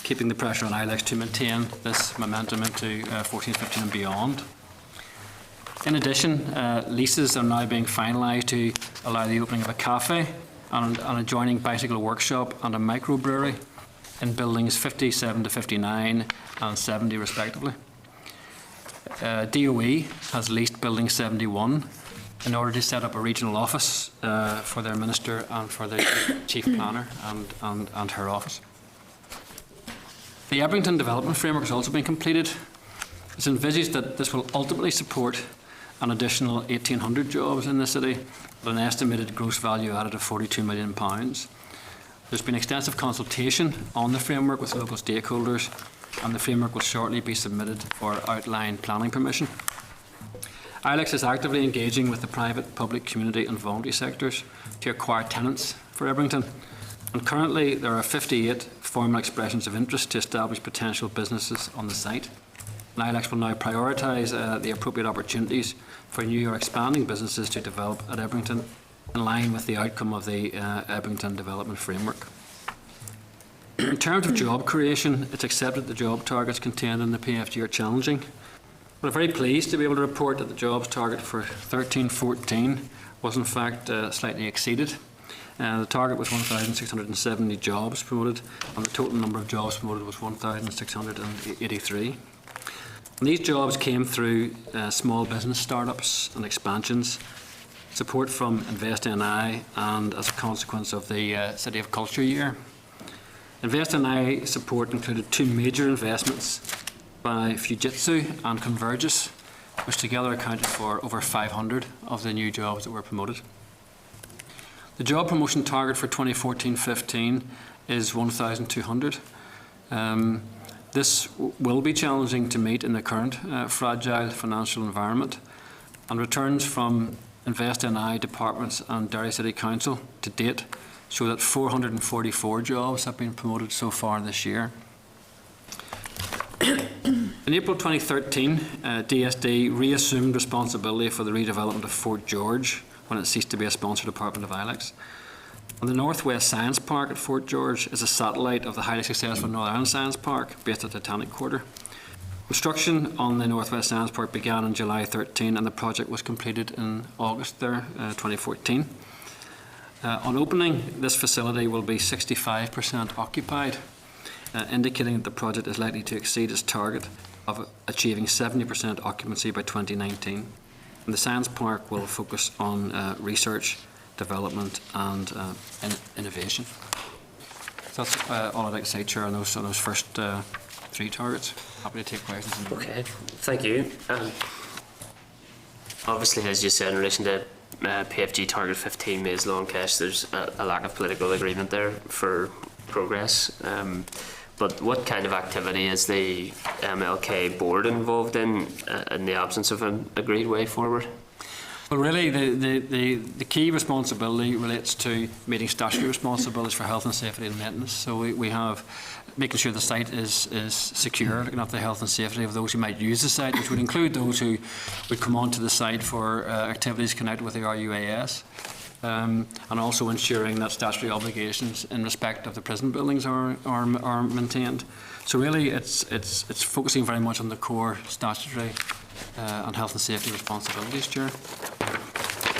keeping the pressure on ILEX to maintain this momentum into 14-15 and beyond. In addition, leases are now being finalised to allow the opening of a cafe and an adjoining bicycle workshop and a microbrewery in buildings 57 to 59 and 70 respectively. DOE has leased building 71 in order to set up a regional office for their minister and for the chief planner and her office. The Ebrington Development Framework has also been completed. It's envisaged that this will ultimately support an additional 1,800 jobs in the city with an estimated gross value added of £42 million. There's been extensive consultation on the framework with local stakeholders, and the framework will shortly be submitted for outline planning permission. ILEX is actively engaging with the private, public, community and voluntary sectors to acquire tenants for Ebrington, and currently there are 58 formal expressions of interest to establish potential businesses on the site. And ILEX will now prioritise the appropriate opportunities for new or expanding businesses to develop at Ebrington in line with the outcome of the Ebrington Development Framework. In terms of job creation, it's accepted the job targets contained in the PFG are challenging. But I'm very pleased to be able to report that the jobs target for 13-14 was in fact slightly exceeded. The target was 1,670 jobs promoted, and the total number of jobs promoted was 1,683. And these jobs came through small business startups and expansions, support from InvestNI, and as a consequence of the City of Culture Year. InvestNI support included two major investments by Fujitsu and Convergys, which together accounted for over 500 of the new jobs that were promoted. The job promotion target for 2014-15 is 1,200. This will be challenging to meet in the current fragile financial environment, and returns from InvestNI departments and Derry City Council to date show that 444 jobs have been promoted so far this year. In April 2013, DSD reassumed responsibility for the redevelopment of Fort George when it ceased to be a sponsor department of ILEX. And the Northwest Science Park at Fort George is a satellite of the highly successful Northern Ireland Science Park based at Titanic Quarter. Construction on the Northwest Science Park began in July 13 and the project was completed in August 2014. On opening, this facility will be 65% occupied, indicating that the project is likely to exceed its target of achieving 70% occupancy by 2019. And the Science Park will focus on research, development and innovation. So that's all I'd like to say, Chair, on those first three targets. Happy to take questions. Okay, thank you. Obviously, as you said, in relation to PFG target 15 Maze Lawn Cash, there's a lack of political agreement there for progress. But what kind of activity is the MLK board involved in the absence of an agreed way forward? Well, really, the key responsibility relates to meeting statutory responsibilities for health and safety and maintenance. So we have making sure the site is secure, looking after the health and safety of those who might use the site, which would include those who would come onto the site for activities connected with the RUAS. And also ensuring that statutory obligations in respect of the prison buildings are maintained. So really, it's focusing very much on the core statutory and health and safety responsibilities, Chair.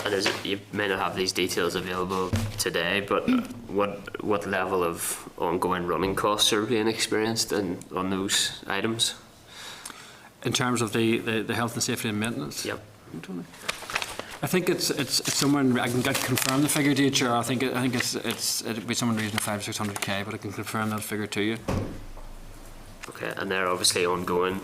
And you may not have these details available today, but what level of ongoing running costs are being experienced on those items? In terms of the health and safety and maintenance? Yep. I think it's somewhere. I can confirm the figure to you, Chair. I think it'd be somewhere in the region of 500 to 600k, but I can confirm that figure to you. Okay, and they're obviously ongoing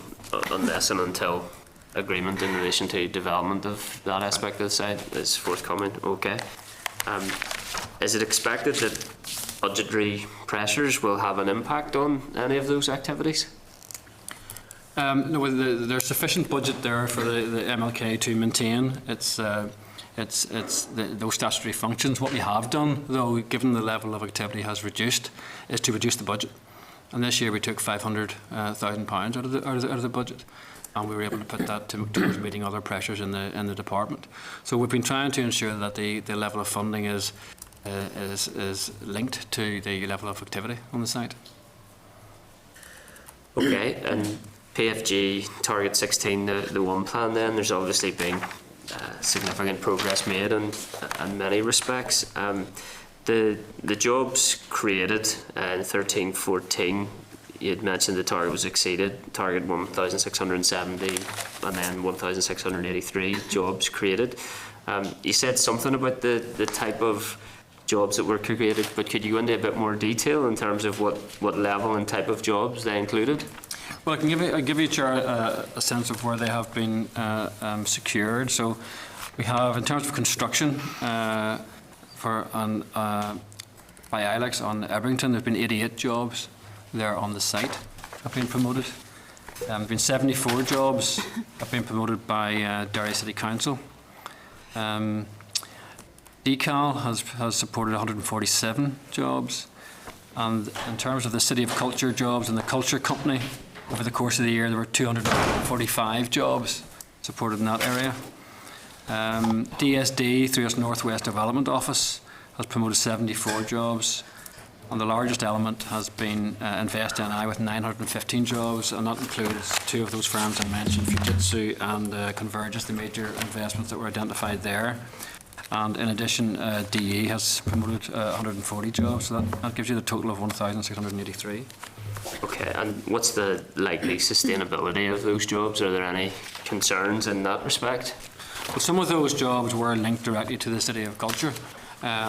unless and until agreement in relation to development of that aspect of the site is forthcoming. Okay. Is it expected that budgetary pressures will have an impact on any of those activities? No, there's sufficient budget there for the MLK to maintain those statutory functions. What we have done, though, given the level of activity has reduced, is to reduce the budget. And this year we took £500,000 out of the budget, and we were able to put that towards meeting other pressures in the department. So we've been trying to ensure that the level of funding is is linked to the level of activity on the site. Okay, and PFG Target 16, the one plan then, there's obviously been significant progress made in many respects. The jobs created in 13-14, you had mentioned the target was exceeded, target 1,670 and then 1,683 jobs created. You said something about the type of jobs that were created, but could you go into a bit more detail in terms of what level and type of jobs they included? Well, I give you, Chair, a sense of where they have been secured. So we have, in terms of construction, by ILEX on Ebrington, there's been 88 jobs there on the site have been promoted. There have been 74 jobs have been promoted by Derry City Council. DECAL has supported 147 jobs, and in terms of the City of Culture jobs and the Culture Company, over the course of the year there were 245 jobs supported in that area. DSD, through its Northwest Development Office, has promoted 74 jobs, and the largest element has been Invest NI with 915 jobs, and that includes two of those firms I mentioned, Fujitsu and Convergys, the major investments that were identified there. And in addition, DE has promoted 140 jobs, so that gives you the total of 1,683. Okay, and what's the likely sustainability of those jobs? Are there any concerns in that respect? Well, some of those jobs were linked directly to the City of Culture.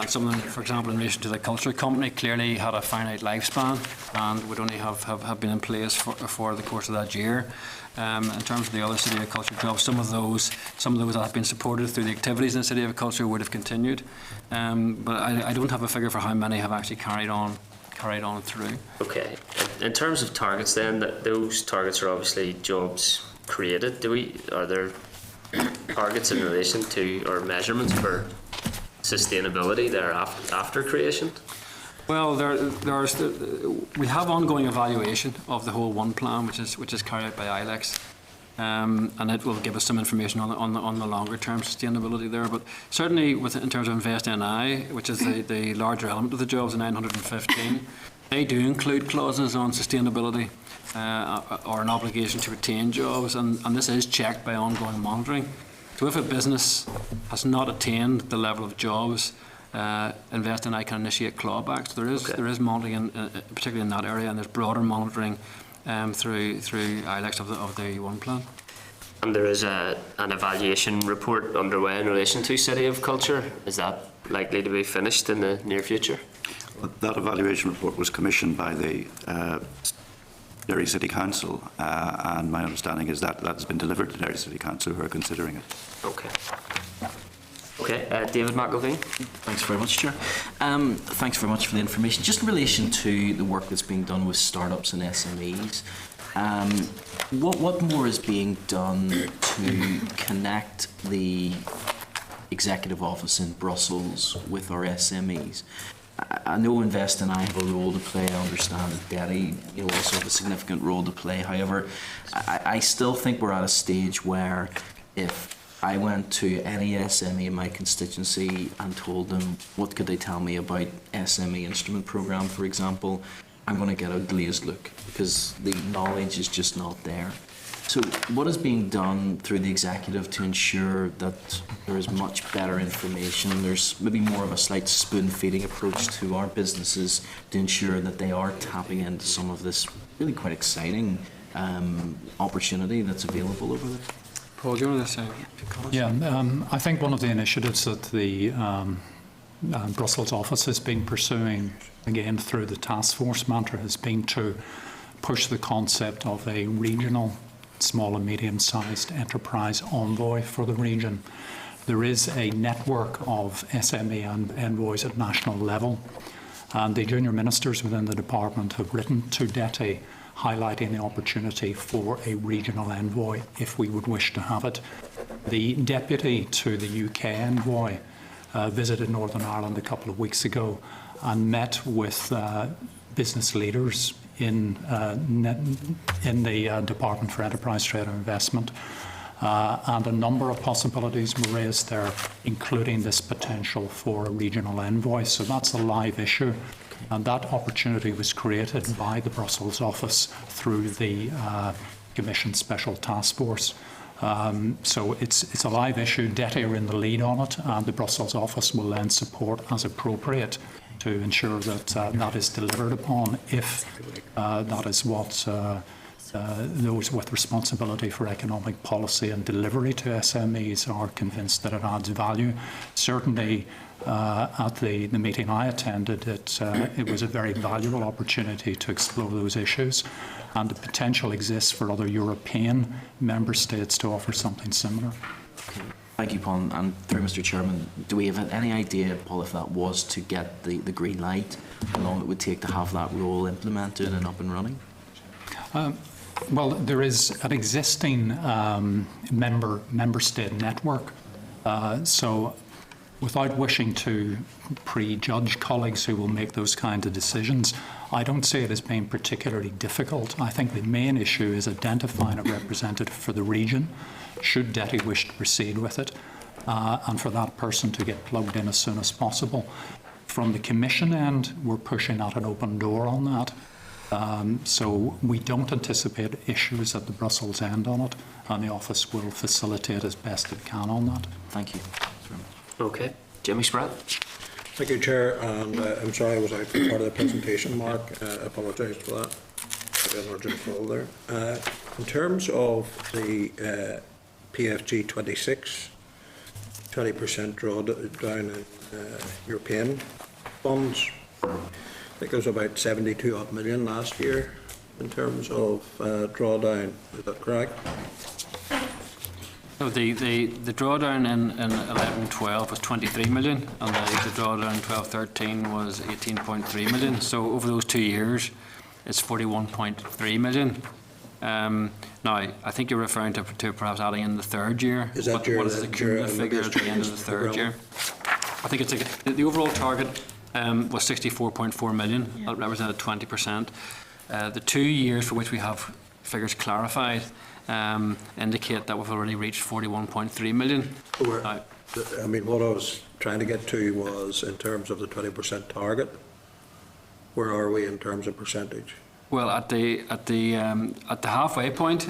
Some of them, for example, in relation to the Culture Company, clearly had a finite lifespan and would only have been in place for the course of that year. In terms of the other City of Culture jobs, some of those that have been supported through the activities in the City of Culture would have continued. But I don't have a figure for how many have actually carried on through. Okay. In terms of targets then, those targets are obviously jobs created. Are there targets in relation to, or measurements for sustainability there after creation? Well, we have ongoing evaluation of the whole one plan, which is carried out by ILEX, and it will give us some information on the longer term sustainability there. But certainly, in terms of Invest NI, which is the larger element of the jobs, the 915, they do include clauses on sustainability or an obligation to retain jobs, and this is checked by ongoing monitoring. So if a business has not attained the level of jobs, Invest NI can initiate clawbacks. So there is monitoring, particularly in that area, and there's broader monitoring through ILEX of the one plan. And there is an evaluation report underway in relation to City of Culture. Is that likely to be finished in the near future? That evaluation report was commissioned by the Derry City Council, and my understanding is that has been delivered to Derry City Council, who are considering it. Okay. Okay, David McElveen. Thanks very much, Chair. Thanks very much for the information. Just in relation to the work that's being done with startups and SMEs, what more is being done to connect the Executive Office in Brussels with our SMEs? I know Invest and I have a role to play. I understand that Derry also have a significant role to play. However, I still think we're at a stage where if I went to any SME in my constituency and told them what could they tell me about SME instrument programme, for example, I'm going to get a glazed look because the knowledge is just not there. So what is being done through the executive to ensure that there is much better information? There's maybe more of a slight spoon-feeding approach to our businesses to ensure that they are tapping into some of this really quite exciting opportunity that's available over there. Paul, do you want to say a few comments? Yeah, I think one of the initiatives that the Brussels office has been pursuing, again through the task force matter, has been to push the concept of a regional small and medium-sized enterprise envoy for the region. There is a network of SME envoys at national level, and the junior ministers within the department have written to DETI highlighting the opportunity for a regional envoy if we would wish to have it. The deputy to the UK envoy visited Northern Ireland a couple of weeks ago and met with business leaders in the Department for Enterprise, Trade and Investment. and a number of possibilities were raised there, including this potential for a regional envoy. So that's a live issue, and that opportunity was created by the Brussels office through the Commission Special Task Force. So it's a live issue. DETI are in the lead on it, and the Brussels office will then support as appropriate to ensure that that is delivered upon, if that is what those with responsibility for economic policy and delivery to SMEs are convinced that it adds value. Certainly, at the meeting I attended, it was a very valuable opportunity to explore those issues, and the potential exists for other European member states to offer something similar. Thank you, Paul. And through Mr. Chairman, do we have any idea, Paul, if that was to get the green light, how long it would take to have that rule implemented and up and running? Well, there is an existing member state network. So without wishing to prejudge colleagues who will make those kinds of decisions, I don't see it as being particularly difficult. I think the main issue is identifying a representative for the region, should DETI wish to proceed with it, and for that person to get plugged in as soon as possible. From the Commission end, we're pushing at an open door on that. So we don't anticipate issues at the Brussels end on it, and the office will facilitate as best it can on that. Thank you. Okay. Jimmy Spratt. Thank you, Chair, and I'm sorry I was out for part of the presentation, Mark. I apologise for that. I got an urgent call there. In terms of the PFG 26, 20% drawdown in European funds, I think there was about 72 odd million last year in terms of drawdown. Is that correct? So the drawdown in 11-12 was 23 million, and the drawdown in 12-13 was 18.3 million. So over those 2 years, it's 41.3 million. Now, I think you're referring to perhaps adding in the third year. Is that what is the cumulative figure at the end of the third year? I think it's the overall target was 64.4 million. Yeah. That represented 20%. The 2 years for which we have figures clarified indicate that we've already reached 41.3 million. I mean, what I was trying to get to was in terms of the 20% target. Where are we in terms of percentage? Well, at the halfway point,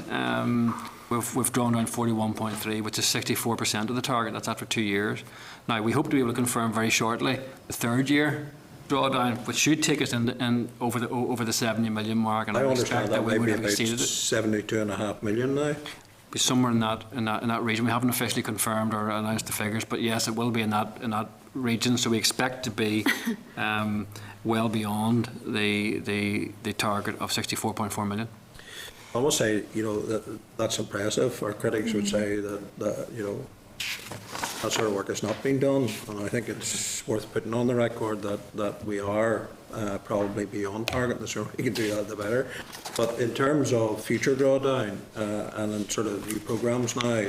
we've drawn down 41.3, which is 64% of the target. That's after 2 years. Now, we hope to be able to confirm very shortly the third year drawdown, which should take us in over the 70 million mark, and I expect that we would have exceeded it. 72.5 million now. Be somewhere in that region. We haven't officially confirmed or announced the figures, but yes, it will be in that region. So we expect to be well beyond the target of 64.4 million. I must say, that's impressive. Our critics would say that that sort of work has not been done, and I think it's worth putting on the record that we are probably beyond target. The sooner we can do that, the better. But in terms of future drawdown and in sort of new programmes now,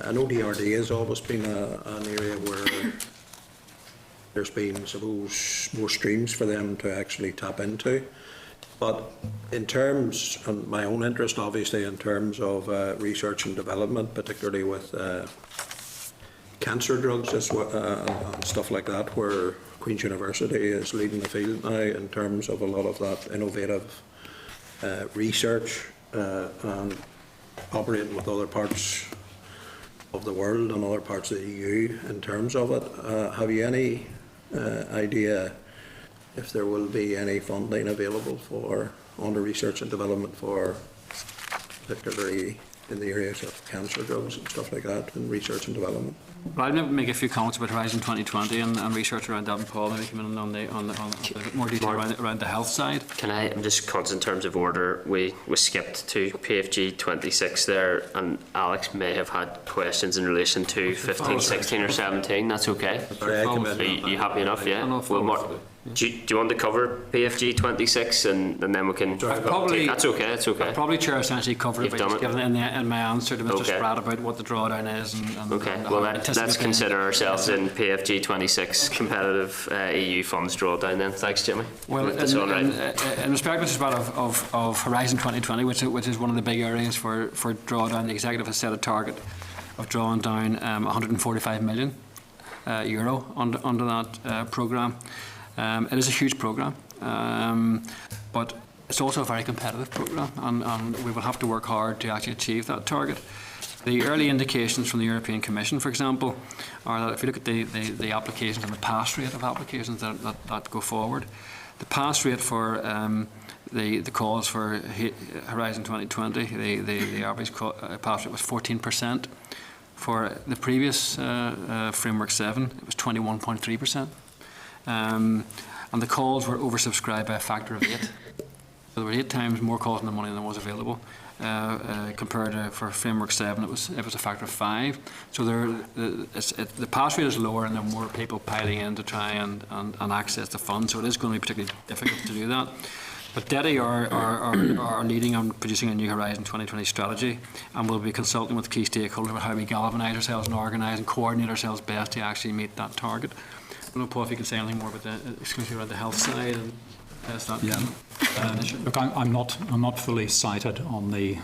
I know DRD has always been an area where there's been, I suppose, more streams for them to actually tap into. But in terms, and my own interest obviously in terms of research and development, particularly with cancer drugs and stuff like that, where Queen's University is leading the field now in terms of a lot of that innovative research and operating with other parts of the world and other parts of the EU in terms of it. Have you any idea if there will be any funding available for under research and development for particularly in the areas of cancer drugs and stuff like that in research and development? Well, I'll make a few comments about Horizon 2020 and research around that, and Paul maybe come in on a bit more detail around the health side. I'm just conscious in terms of order, we skipped to PFG 26 there, and Alex may have had questions in relation to 15, 16 or 17. That's okay. Are you happy enough? Yeah. Do you want to cover PFG 26 and then we can... Probably- That's okay, it's okay. Probably, Chair, essentially covered it You've by done just it. giving in my answer to Mr. Okay. Spratt about what the drawdown is. And Okay, and well how let's anticipated- consider ourselves in PFG 26 competitive EU funds drawdown then. Thanks, Jimmy. Well, That's all right. in respect, Mr. Spratt, of Horizon 2020, which is one of the big areas for drawdown, the executive has set a target of drawing down 145 million euro under that programme. It is a huge programme, but it's also a very competitive programme, and we will have to work hard to actually achieve that target. The early indications from the European Commission, for example, are that if you look at the applications and the pass rate of applications that go forward, the pass rate for the calls for Horizon 2020, the average pass rate was 14%. For the previous Framework 7, it was 21.3%. And the calls were oversubscribed by a factor of 8. So there were 8 times more calls than the money than was available. Compared to for Framework 7, it was a factor of 5. So the pass rate is lower, and there are more people piling in to try and access the funds. So it is going to be particularly difficult to do that. But DETI are leading on producing a new Horizon 2020 strategy, and we'll be consulting with key stakeholders about how we galvanise ourselves and organise and coordinate ourselves best to actually meet that target. I don't know, Paul, if you can say anything more about around the health side and that initiative. Look, I'm not fully cited on the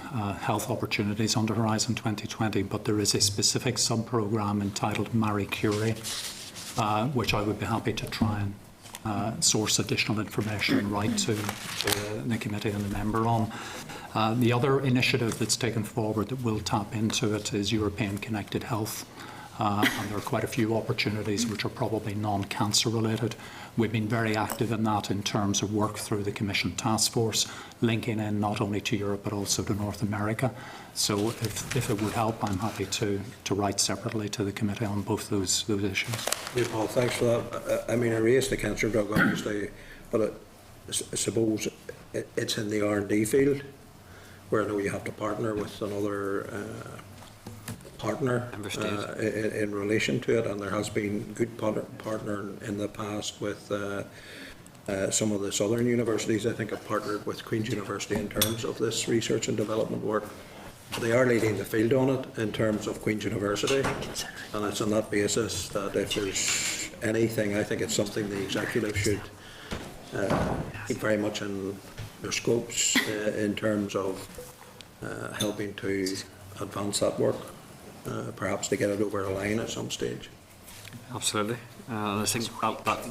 health opportunities under Horizon 2020, but there is a specific sub-programme entitled Marie Curie, which I would be happy to try and source additional information and write to the committee and the member on. The other initiative that's taken forward that will tap into it is European Connected Health. And there are quite a few opportunities which are probably non-cancer related. We've been very active in that in terms of work through the Commission Task Force, linking in not only to Europe but also to North America. So if it would help, I'm happy to write separately to the committee on both those issues. Yeah, Paul, thanks for that. I mean, I raised the cancer drug, obviously, but I suppose it's in the R&D field, where I know you have to partner with another partner in relation to it, and there has been good partner in the past with some of the southern universities. I think have partnered with Queen's University in terms of this research and development work. They are leading the field on it in terms of Queen's University, and it's on that basis that if there's anything, I think it's something the executive should keep very much in their scopes in terms of helping to advance that work, perhaps to get it over a line at some stage. Absolutely. I think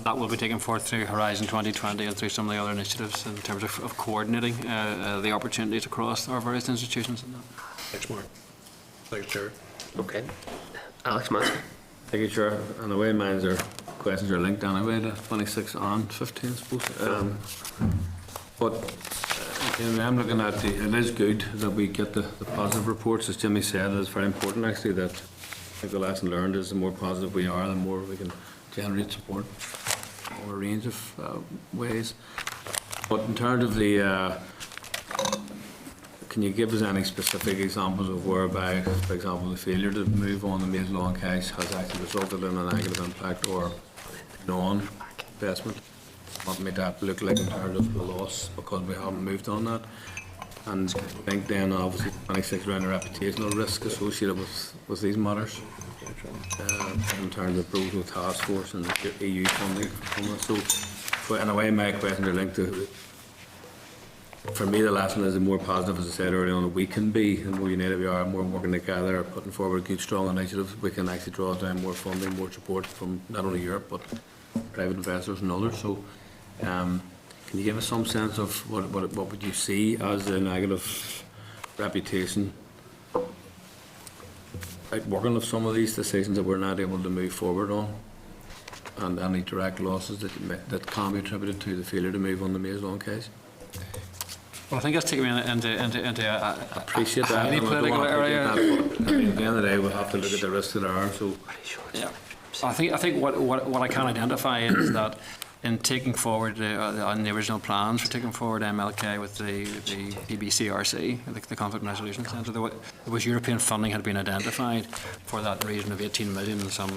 that will be taken forth through Horizon 2020 and through some of the other initiatives in terms of coordinating the opportunities across our various institutions. Thanks, Mark. Thanks, Chair. Okay. Alex Massey. Thank you, Chair. And the way mine's are questions are linked anyway to 26 and 15, I suppose. I'm looking at it is good that we get the positive reports. As Jimmy said, it's very important actually that I think the lesson learned is the more positive we are, the more we can generate support over a range of ways. But in terms of the, can you give us any specific examples of whereby, for example, the failure to move on the Maze Law and Cash has actually resulted in a negative impact or non-investment? What made that look like in terms of the loss because we haven't moved on that? And I think then obviously 26 around the reputational risk associated with these matters in terms of Brussels Task Force and the EU funding. So in a way my questions are linked to, for me the lesson is the more positive, as I said earlier on, that we can be, the more united we are, the more working together, putting forward good strong initiatives, we can actually draw down more funding, more support from not only Europe but private investors and others. So can you give us some sense of what would you see as a negative reputation outworking of some of these decisions that we're not able to move forward on, and any direct losses that can be attributed to the failure to move on the Maze Law case? Well, I think that's taking me into appreciate that. highly political area. At the end of the day, we'll have to look at the risks that there are. So, yeah, I think what I can identify is that in taking forward on the original plans for taking forward MLK with the PBCRC, the Conflict Resolution Centre, there was European funding had been identified for that region of 18 million, and some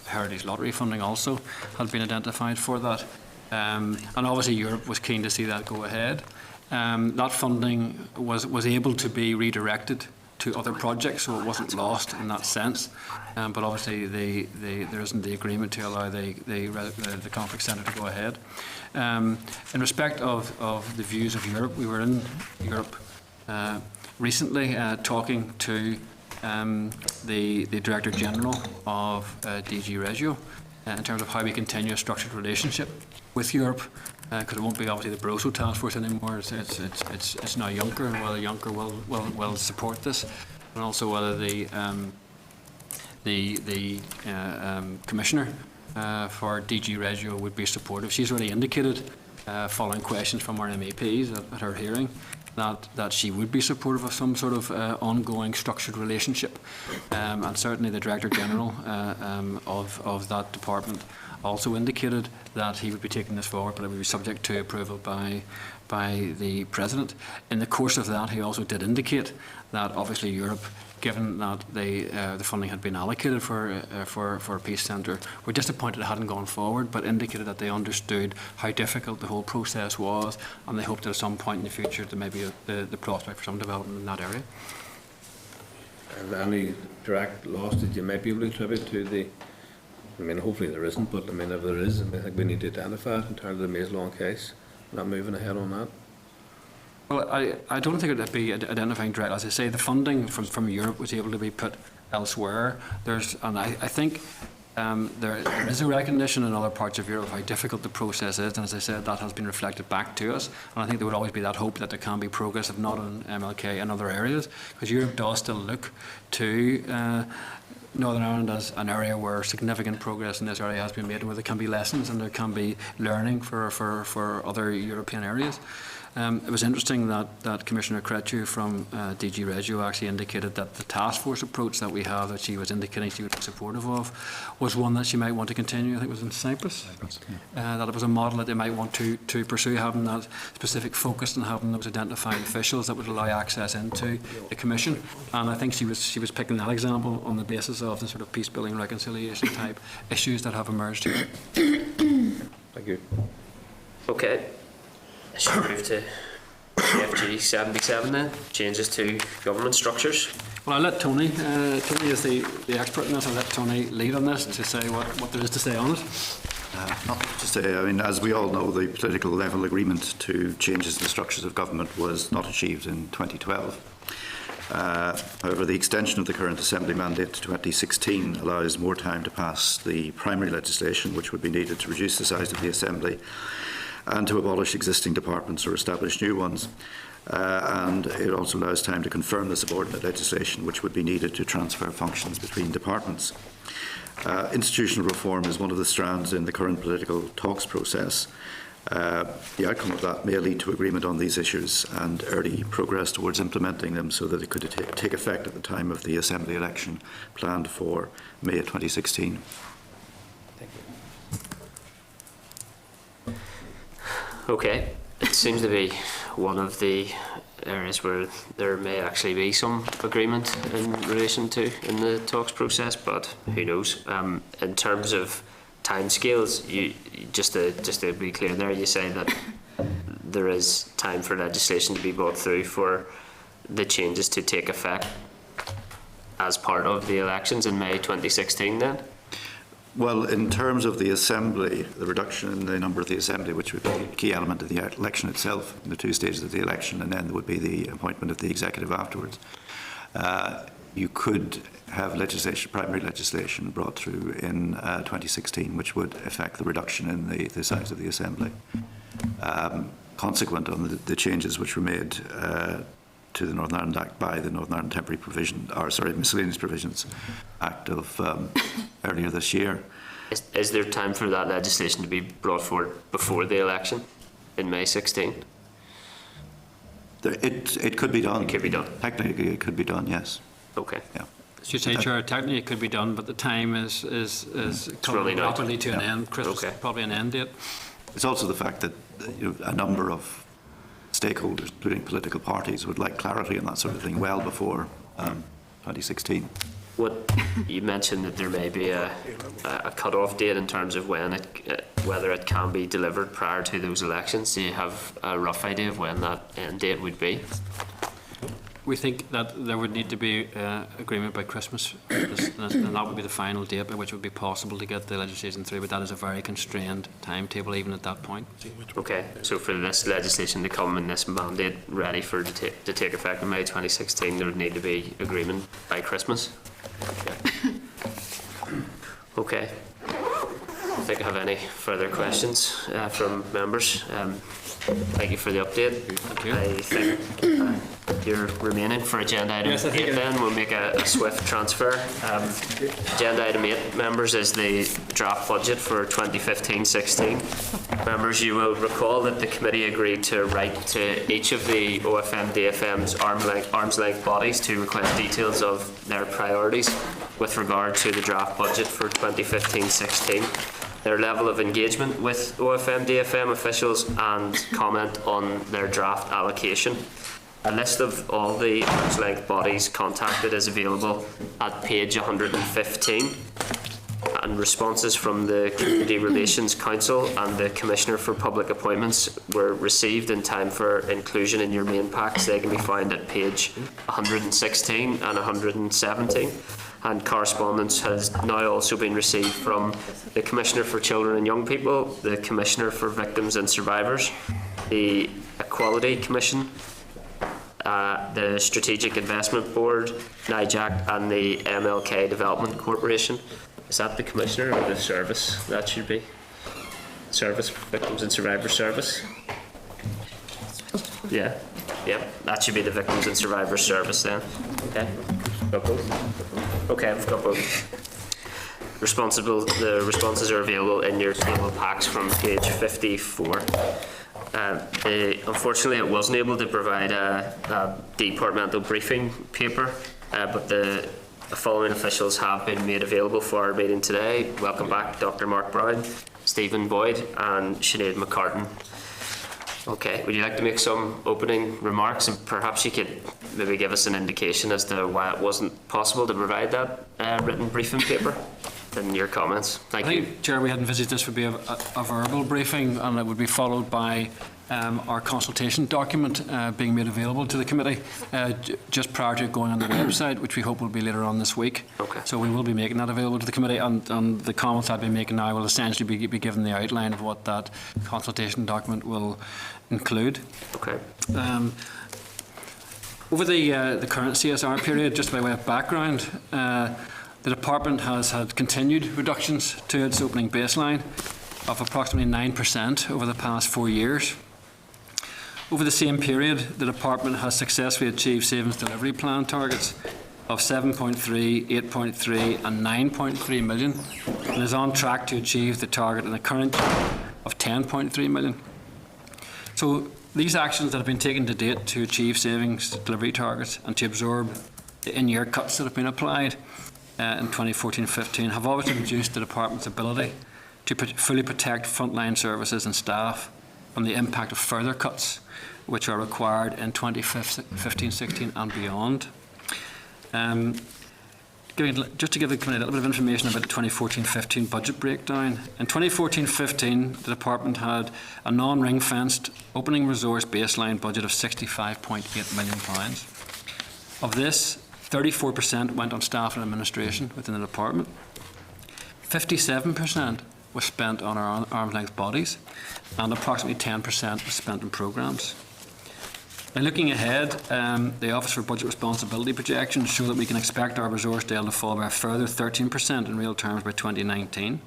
Heritage Lottery funding also had been identified for that. And obviously Europe was keen to see that go ahead. That funding was able to be redirected to other projects, so it wasn't lost in that sense. But obviously there isn't the agreement to allow the conference centre to go ahead. In respect of the views of Europe, we were in Europe recently talking to the Director General of DG Regio in terms of how we continue a structured relationship with Europe, because it won't be obviously the Barroso task force anymore. It's now Juncker, and whether Juncker will support this, and also whether the Commissioner for DG Regio would be supportive. She's already indicated, following questions from our MEPs at her hearing, that she would be supportive of some sort of ongoing structured relationship. And certainly the Director General of that department also indicated that he would be taking this forward, but it would be subject to approval by the President. In the course of that, he also did indicate that obviously Europe, given that the funding had been allocated for a peace centre, were disappointed it hadn't gone forward, but indicated that they understood how difficult the whole process was, and they hoped that at some point in the future there may be the prospect for some development in that area. And any direct loss that you might be able to attribute to the, I mean, hopefully there isn't, but I mean, if there is, I think we need to identify it in terms of the Maze Lawn case. Not moving ahead on that. Well, I don't think it would be identifying direct. As I say, the funding from Europe was able to be put elsewhere. I think there is a recognition in other parts of Europe of how difficult the process is, and as I said, that has been reflected back to us. And I think there would always be that hope that there can be progress, if not on MLK, in other areas, because Europe does still look to Northern Ireland as an area where significant progress in this area has been made, and where there can be lessons and there can be learning for other European areas. It was interesting that Commissioner Cretu from DG Regio actually indicated that the task force approach that we have, that she was indicating she would be supportive of, was one that she might want to continue. I think it was in Cyprus. That it was a model that they might want to pursue, having that specific focus and having those identified officials that would allow access into the Commission. And I think she was picking that example on the basis of the sort of peace building, reconciliation type issues that have emerged here. Thank you. Okay. I should move to FG 77 then, changes to government structures. Well, I'll let Tony, Tony is the expert in this, I'll let Tony lead on this to say what there is to say on it. Not to say, I mean, as we all know, the political level agreement to changes in the structures of government was not achieved in 2012. However, the extension of the current Assembly mandate to 2016 allows more time to pass the primary legislation which would be needed to reduce the size of the Assembly and to abolish existing departments or establish new ones. And it also allows time to confirm the subordinate legislation which would be needed to transfer functions between departments. Institutional reform is one of the strands in the current political talks process. The outcome of that may lead to agreement on these issues and early progress towards implementing them so that it could take effect at the time of the Assembly election planned for May of 2016. Thank you. Okay, it seems to be one of the areas where there may actually be some agreement in relation to in the talks process, but who knows. In terms of timescales, you just to be clear there, you say that there is time for legislation to be brought through for the changes to take effect as part of the elections in May 2016 then? Well, in terms of the Assembly, the reduction in the number of the Assembly, which would be a key element of the election itself, in the two stages of the election, and then there would be the appointment of the executive afterwards. You could have legislation, primary legislation brought through in 2016, which would affect the reduction in the size of the Assembly. Consequent on the changes which were made to the Northern Ireland Act by the Northern Ireland Temporary Provision, or sorry, Miscellaneous Provisions Act of earlier this year. Is there time for that legislation to be brought forward before the election in May 16? It could be done. It could be done. Technically, it could be done, yes. Okay. Yeah. As you say, Chair, technically it could be done, but the time is coming rapidly to an end. Christmas is probably an end date. It's also the fact that a number of stakeholders, including political parties, would like clarity on that sort of thing well before 2016. what you mentioned that there may be a cut-off date in terms of when whether it can be delivered prior to those elections. Do you have a rough idea of when that end date would be? We think that there would need to be agreement by Christmas, and that would be the final date by which it would be possible to get the legislation through, but that is a very constrained timetable even at that point. Okay, so for this legislation to come and this mandate ready for to take effect in May 2016, there would need to be agreement by Christmas? Okay. I think I have any further questions from members. Thank you for the update. Thank you. I think you're remaining for agenda item 8 then. We'll make a swift transfer. Agenda item 8, members, is the draft budget for 2015-16. Members, you will recall that the committee agreed to write to each of the OFM DFM's arm's length bodies to request details of their priorities with regard to the draft budget for 2015-16. Their level of engagement with OFM DFM officials and comment on their draft allocation. A list of all the arm's length bodies contacted is available at page 115, and responses from the Community Relations Council and the Commissioner for Public Appointments were received in time for inclusion in your main packs. They can be found at page 116 and 117. And correspondence has now also been received from the Commissioner for Children and Young People, the Commissioner for Victims and Survivors, the Equality Commission, the Strategic Investment Board, NIJAC, and the MLK Development Corporation. Is that the Commissioner or the Service? That should be Service, Victims and Survivors Service. Yeah, that should be the Victims and Survivors Service then. Okay. Got both? Okay, I've got both. The responses are available in your table packs from page 54. Unfortunately, it wasn't able to provide a departmental briefing paper, but the following officials have been made available for our meeting today. Welcome back, Dr. Mark Brown, Stephen Boyd, and Sinead McCartan. Okay, would you like to make some opening remarks, and perhaps you could maybe give us an indication as to why it wasn't possible to provide that written briefing paper in your comments? Thank you. I think, Chair, we had envisaged this would be a verbal briefing, and it would be followed by our consultation document being made available to the committee just prior to going on the website, which we hope will be later on this week. Okay. So we will be making that available to the committee, and the comments I've been making now will essentially be given the outline of what that consultation document will include. Okay. Over the current CSR period, just by way of background, the department has had continued reductions to its opening baseline of approximately 9% over the past 4 years. Over the same period, the department has successfully achieved savings delivery plan targets of 7.3, 8.3 and 9.3 million, and is on track to achieve the target in the current year of 10.3 million. So these actions that have been taken to date to achieve savings delivery targets and to absorb the in-year cuts that have been applied in 2014-15 have obviously reduced the department's ability to fully protect frontline services and staff from the impact of further cuts which are required in 2015-16 and beyond. Just to give the committee a little bit of information about the 2014-15 budget breakdown. In 2014-15, the department had a non-ring-fenced opening resource baseline budget of £65.8 million. Of this, 34% went on staff and administration within the department. 57% was spent on our arm's length bodies, and approximately 10% was spent on programmes. Now, looking ahead, the Office for Budget Responsibility projections show that we can expect our resource deal to fall by a further 13% in real terms by 2019.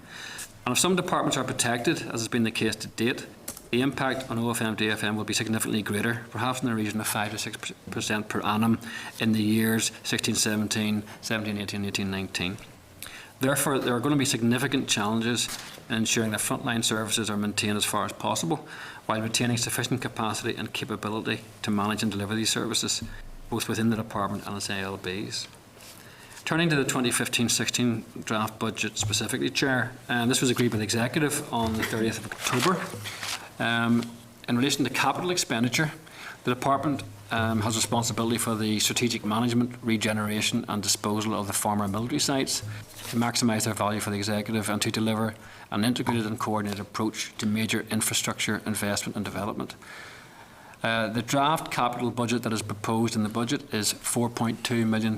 And if some departments are protected, as has been the case to date, the impact on OFM DFM will be significantly greater, perhaps in the region of 5 to 6% per annum in the years 16-17, 17-18, 18-19. Therefore, there are going to be significant challenges in ensuring that frontline services are maintained as far as possible, while retaining sufficient capacity and capability to manage and deliver these services, both within the department and its ALBs. Turning to the 2015-16 draft budget specifically, Chair, this was agreed by the Executive on the 30th of October. In relation to capital expenditure, the department has responsibility for the strategic management, regeneration and disposal of the former military sites to maximise their value for the Executive and to deliver an integrated and coordinated approach to major infrastructure investment and development. The draft capital budget that is proposed in the budget is £4.2 million.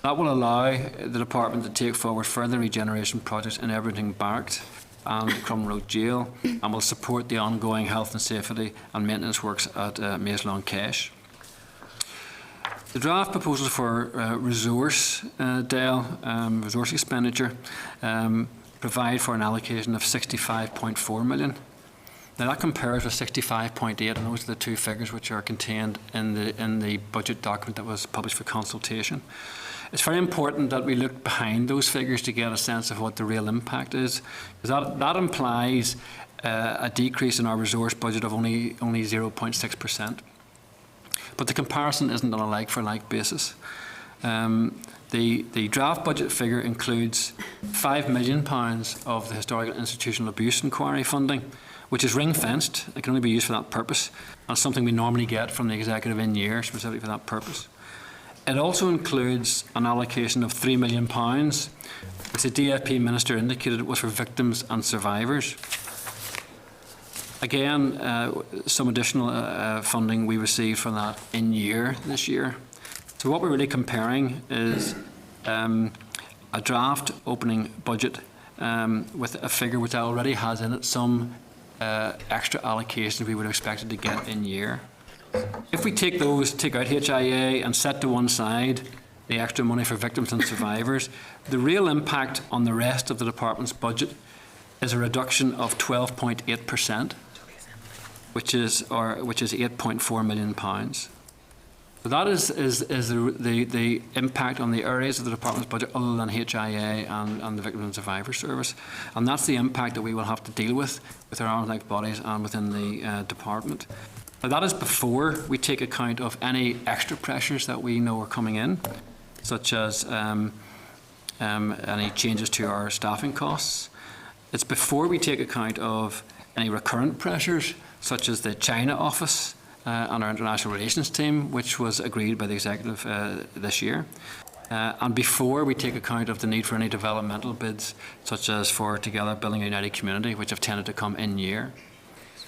That will allow the Department to take forward further regeneration projects in Everything Barracks and Crum Road Jail, and will support the ongoing health and safety and maintenance works at Maze Lawn Cache. The draft proposal for resource expenditure provide for an allocation of 65.4 million. Now that compares with 65.8, and those are the two figures which are contained in the budget document that was published for consultation. It's very important that we look behind those figures to get a sense of what the real impact is, because that implies a decrease in our resource budget of only 0.6%. But the comparison isn't on a like-for-like basis. The draft budget figure includes £5 million of the Historical Institutional Abuse Inquiry funding, which is ring-fenced. It can only be used for that purpose. That's something we normally get from the Executive in year, specifically for that purpose. It also includes an allocation of £3 million, which the DFP Minister indicated was for victims and survivors. Again, some additional funding we received from that in year this year. So what we're really comparing is a draft opening budget with a figure which already has in it some extra allocations we would have expected to get in year. If we take out HIA and set to one side the extra money for victims and survivors, the real impact on the rest of the department's budget is a reduction of 12.8%, which is £8.4 million. So that is the impact on the areas of the department's budget other than HIA and the Victims and Survivors Service, and that's the impact that we will have to deal with our arm's length bodies and within the department. Now that is before we take account of any extra pressures that we know are coming in, such as any changes to our staffing costs. It's before we take account of any recurrent pressures, such as the China office and our international relations team, which was agreed by the Executive this year. And before we take account of the need for any developmental bids, such as for Together Building a United Community, which have tended to come in year.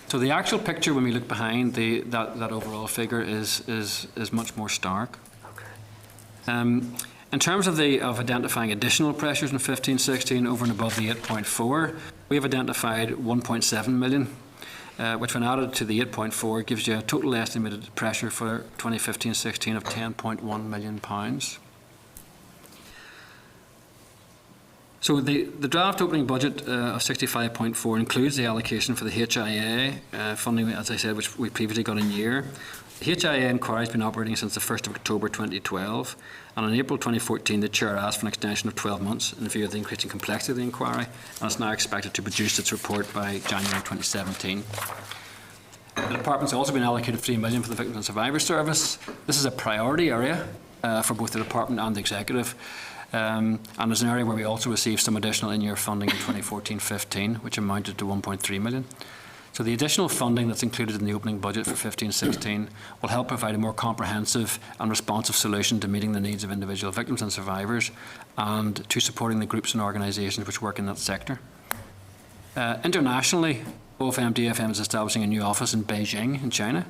So the actual picture, when we look behind that overall figure, is much more stark. In terms of identifying additional pressures in 15-16 over and above the 8.4, we have identified 1.7 million, which when added to the 8.4 gives you a total estimated pressure for 2015-16 of £10.1 million. So the draft opening budget of 65.4 includes the allocation for the HIA funding, as I said, which we previously got in year. The HIA inquiry has been operating since the 1st of October 2012, and in April 2014 the Chair asked for an extension of 12 months in view of the increasing complexity of the inquiry, and it's now expected to produce its report by January 2017. The Department's also been allocated £3 million for the Victims and Survivors Service. This is a priority area for both the Department and the Executive. And it's an area where we also received some additional in-year funding in 2014-15, which amounted to 1.3 million. So the additional funding that's included in the opening budget for 15-16 will help provide a more comprehensive and responsive solution to meeting the needs of individual victims and survivors, and to supporting the groups and organisations which work in that sector. Internationally, OFM-DFM is establishing a new office in Beijing in China,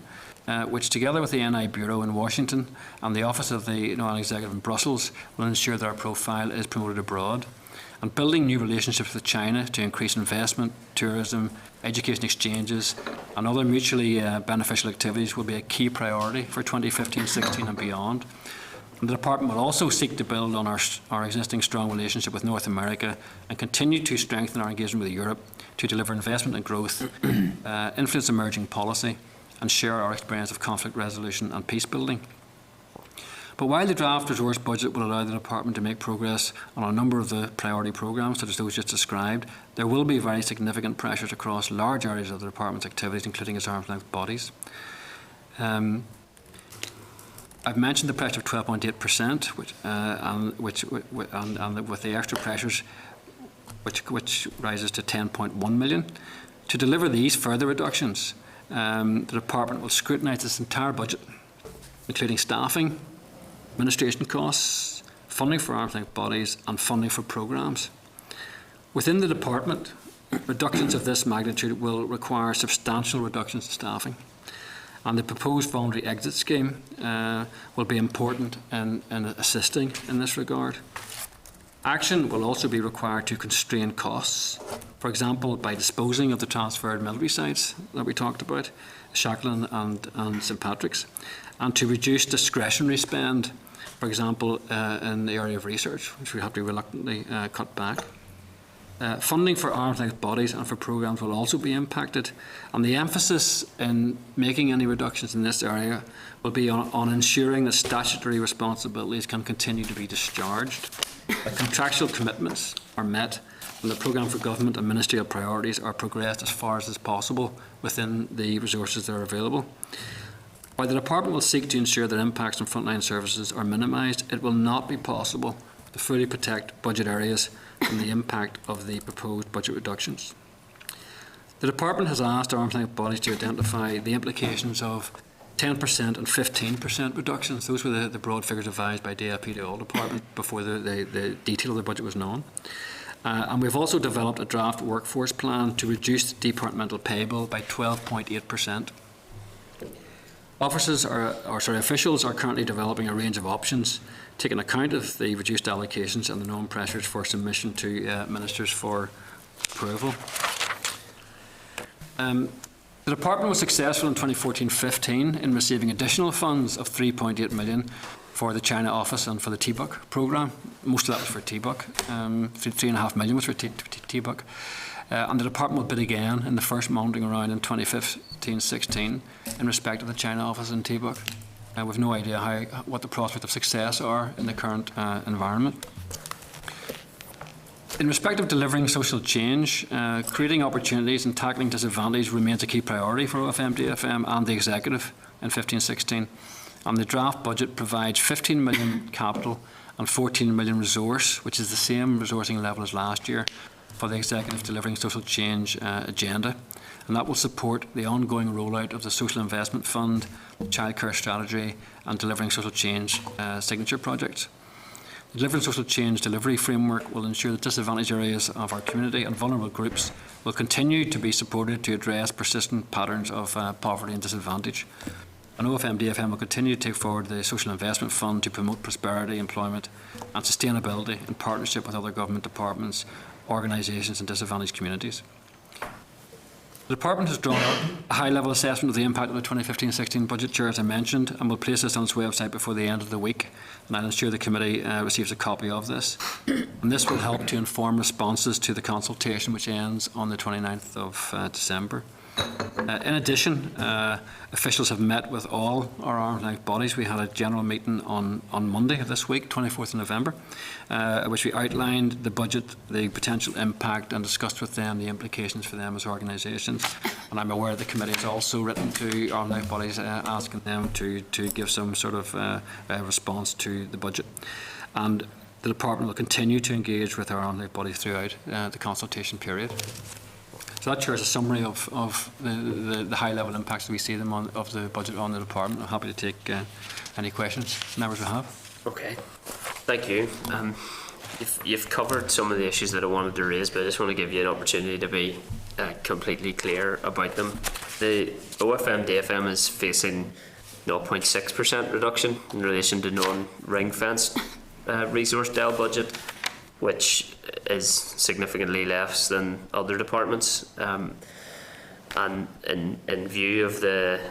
which together with the NI Bureau in Washington and the Office of the Non-Executive in Brussels will ensure that our profile is promoted abroad. And building new relationships with China to increase investment, tourism, education exchanges and other mutually beneficial activities will be a key priority for 2015-16 and beyond. And the Department will also seek to build on our existing strong relationship with North America and continue to strengthen our engagement with Europe to deliver investment and growth, influence emerging policy and share our experience of conflict resolution and peace building. But while the draft resource budget will allow the Department to make progress on a number of the priority programmes, such as those just described, there will be very significant pressures across large areas of the Department's activities, including its arm's length bodies. I've mentioned the pressure of 12.8%, and with the extra pressures, which rises to 10.1 million. To deliver these further reductions, the Department will scrutinise its entire budget including staffing, administration costs, funding for arm's length bodies and funding for programmes. Within the department, reductions of this magnitude will require substantial reductions in staffing, and the proposed voluntary exit scheme will be important in assisting in this regard. Action will also be required to constrain costs, for example, by disposing of the transferred military sites that we talked about, Shackleton and St Patrick's, and to reduce discretionary spend, for example, in the area of research, which we have to reluctantly cut back. Funding for arm's length bodies and for programmes will also be impacted, and the emphasis in making any reductions in this area will be on ensuring that statutory responsibilities can continue to be discharged, that contractual commitments are met, and the programme for government and ministerial priorities are progressed as far as is possible within the resources that are available. While the department will seek to ensure that impacts on frontline services are minimised, it will not be possible to fully protect budget areas from the impact of the proposed budget reductions. The department has asked arm's length bodies to identify the implications of 10% and 15% reductions. Those were the broad figures advised by DLP to all departments before the detail of the budget was known. And we've also developed a draft workforce plan to reduce the departmental pay bill by 12.8%. Officials are currently developing a range of options, taking account of the reduced allocations and the known pressures for submission to ministers for approval. The department was successful in 2014-15 in receiving additional funds of 3.8 million for the China office and for the TBUC programme. Most of that was for TBUC. 3.5 million was for TBUC. And the department will bid again in the first monitoring round in 2015-16 in respect of the China office and TBUC. We've no idea what the prospects of success are in the current environment. In respect of delivering social change, creating opportunities and tackling disadvantage remains a key priority for OFM-DFM and the executive in 15-16. And the draft budget provides 15 million capital and 14 million resource, which is the same resourcing level as last year, for the executive delivering social change agenda. And that will support the ongoing rollout of the Social Investment Fund, the Childcare Strategy and Delivering Social Change signature projects. The Delivering Social Change delivery framework will ensure that disadvantaged areas of our community and vulnerable groups will continue to be supported to address persistent patterns of poverty and disadvantage. And OFM-DFM will continue to take forward the Social Investment Fund to promote prosperity, employment and sustainability in partnership with other government departments, organisations and disadvantaged communities. The department has drawn up a high-level assessment of the impact of the 2015-16 budget, Chair, as I mentioned, and will place this on its website before the end of the week. And I'll ensure the committee receives a copy of this. And this will help to inform responses to the consultation, which ends on the 29th of December. In addition, officials have met with all our arm's length bodies. We had a general meeting on Monday of this week, 24th of November, which we outlined the budget, the potential impact, and discussed with them the implications for them as organisations. And I'm aware the committee has also written to arm's length bodies asking them to give some sort of response to the budget. And the department will continue to engage with our arm's length bodies throughout the consultation period. So that, Chair, is a summary of the high-level impacts that we see of the budget on the department. I'm happy to take any questions members will have. Okay, thank you. You've covered some of the issues that I wanted to raise, but I just want to give you an opportunity to be completely clear about them. The OFM-DFM is facing 0.6% reduction in relation to non-ring-fenced resource DEL budget, which is significantly less than other departments. And in view of the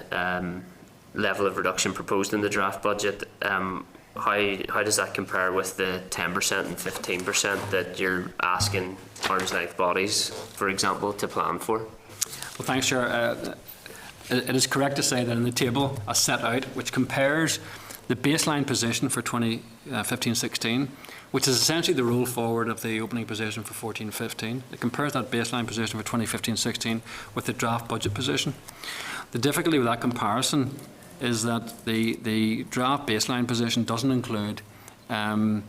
level of reduction proposed in the draft budget, how does that compare with the 10% and 15% that you're asking arm's length bodies, for example, to plan for? Well, thanks, Chair. It is correct to say that in the table I set out, which compares the baseline position for 2015-16, which is essentially the roll forward of the opening position for 14-15. It compares that baseline position for 2015-16 with the draft budget position. The difficulty with that comparison is that the draft baseline position doesn't include monies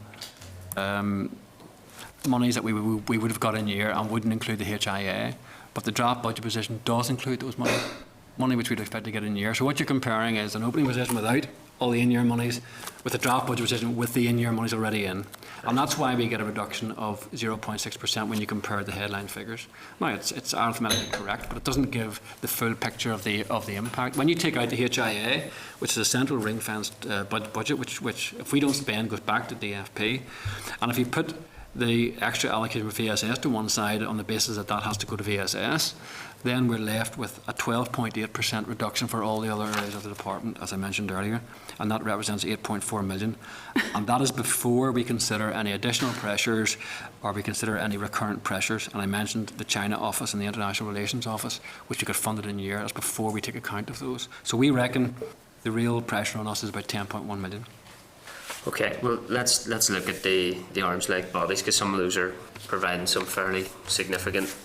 that we would have got in year and wouldn't include the HIA, but the draft budget position does include those money which we'd expect to get in year. So what you're comparing is an opening position without all the in-year monies with the draft budget decision with the in-year monies already in. And that's why we get a reduction of 0.6% when you compare the headline figures. Now, it's arithmetically correct, but it doesn't give the full picture of the impact. When you take out the HIA, which is a central ring-fenced budget, which if we don't spend goes back to DFP, and if you put the extra allocation for VSS to one side on the basis that that has to go to VSS, then we're left with a 12.8% reduction for all the other areas of the department, as I mentioned earlier, and that represents 8.4 million. And that is before we consider any additional pressures or we consider any recurrent pressures. And I mentioned the China office and the International Relations office, which we got funded in a year. That's before we take account of those. So we reckon the real pressure on us is about 10.1 million. Okay, well, let's look at the arm's length bodies, because some of those are providing some fairly significant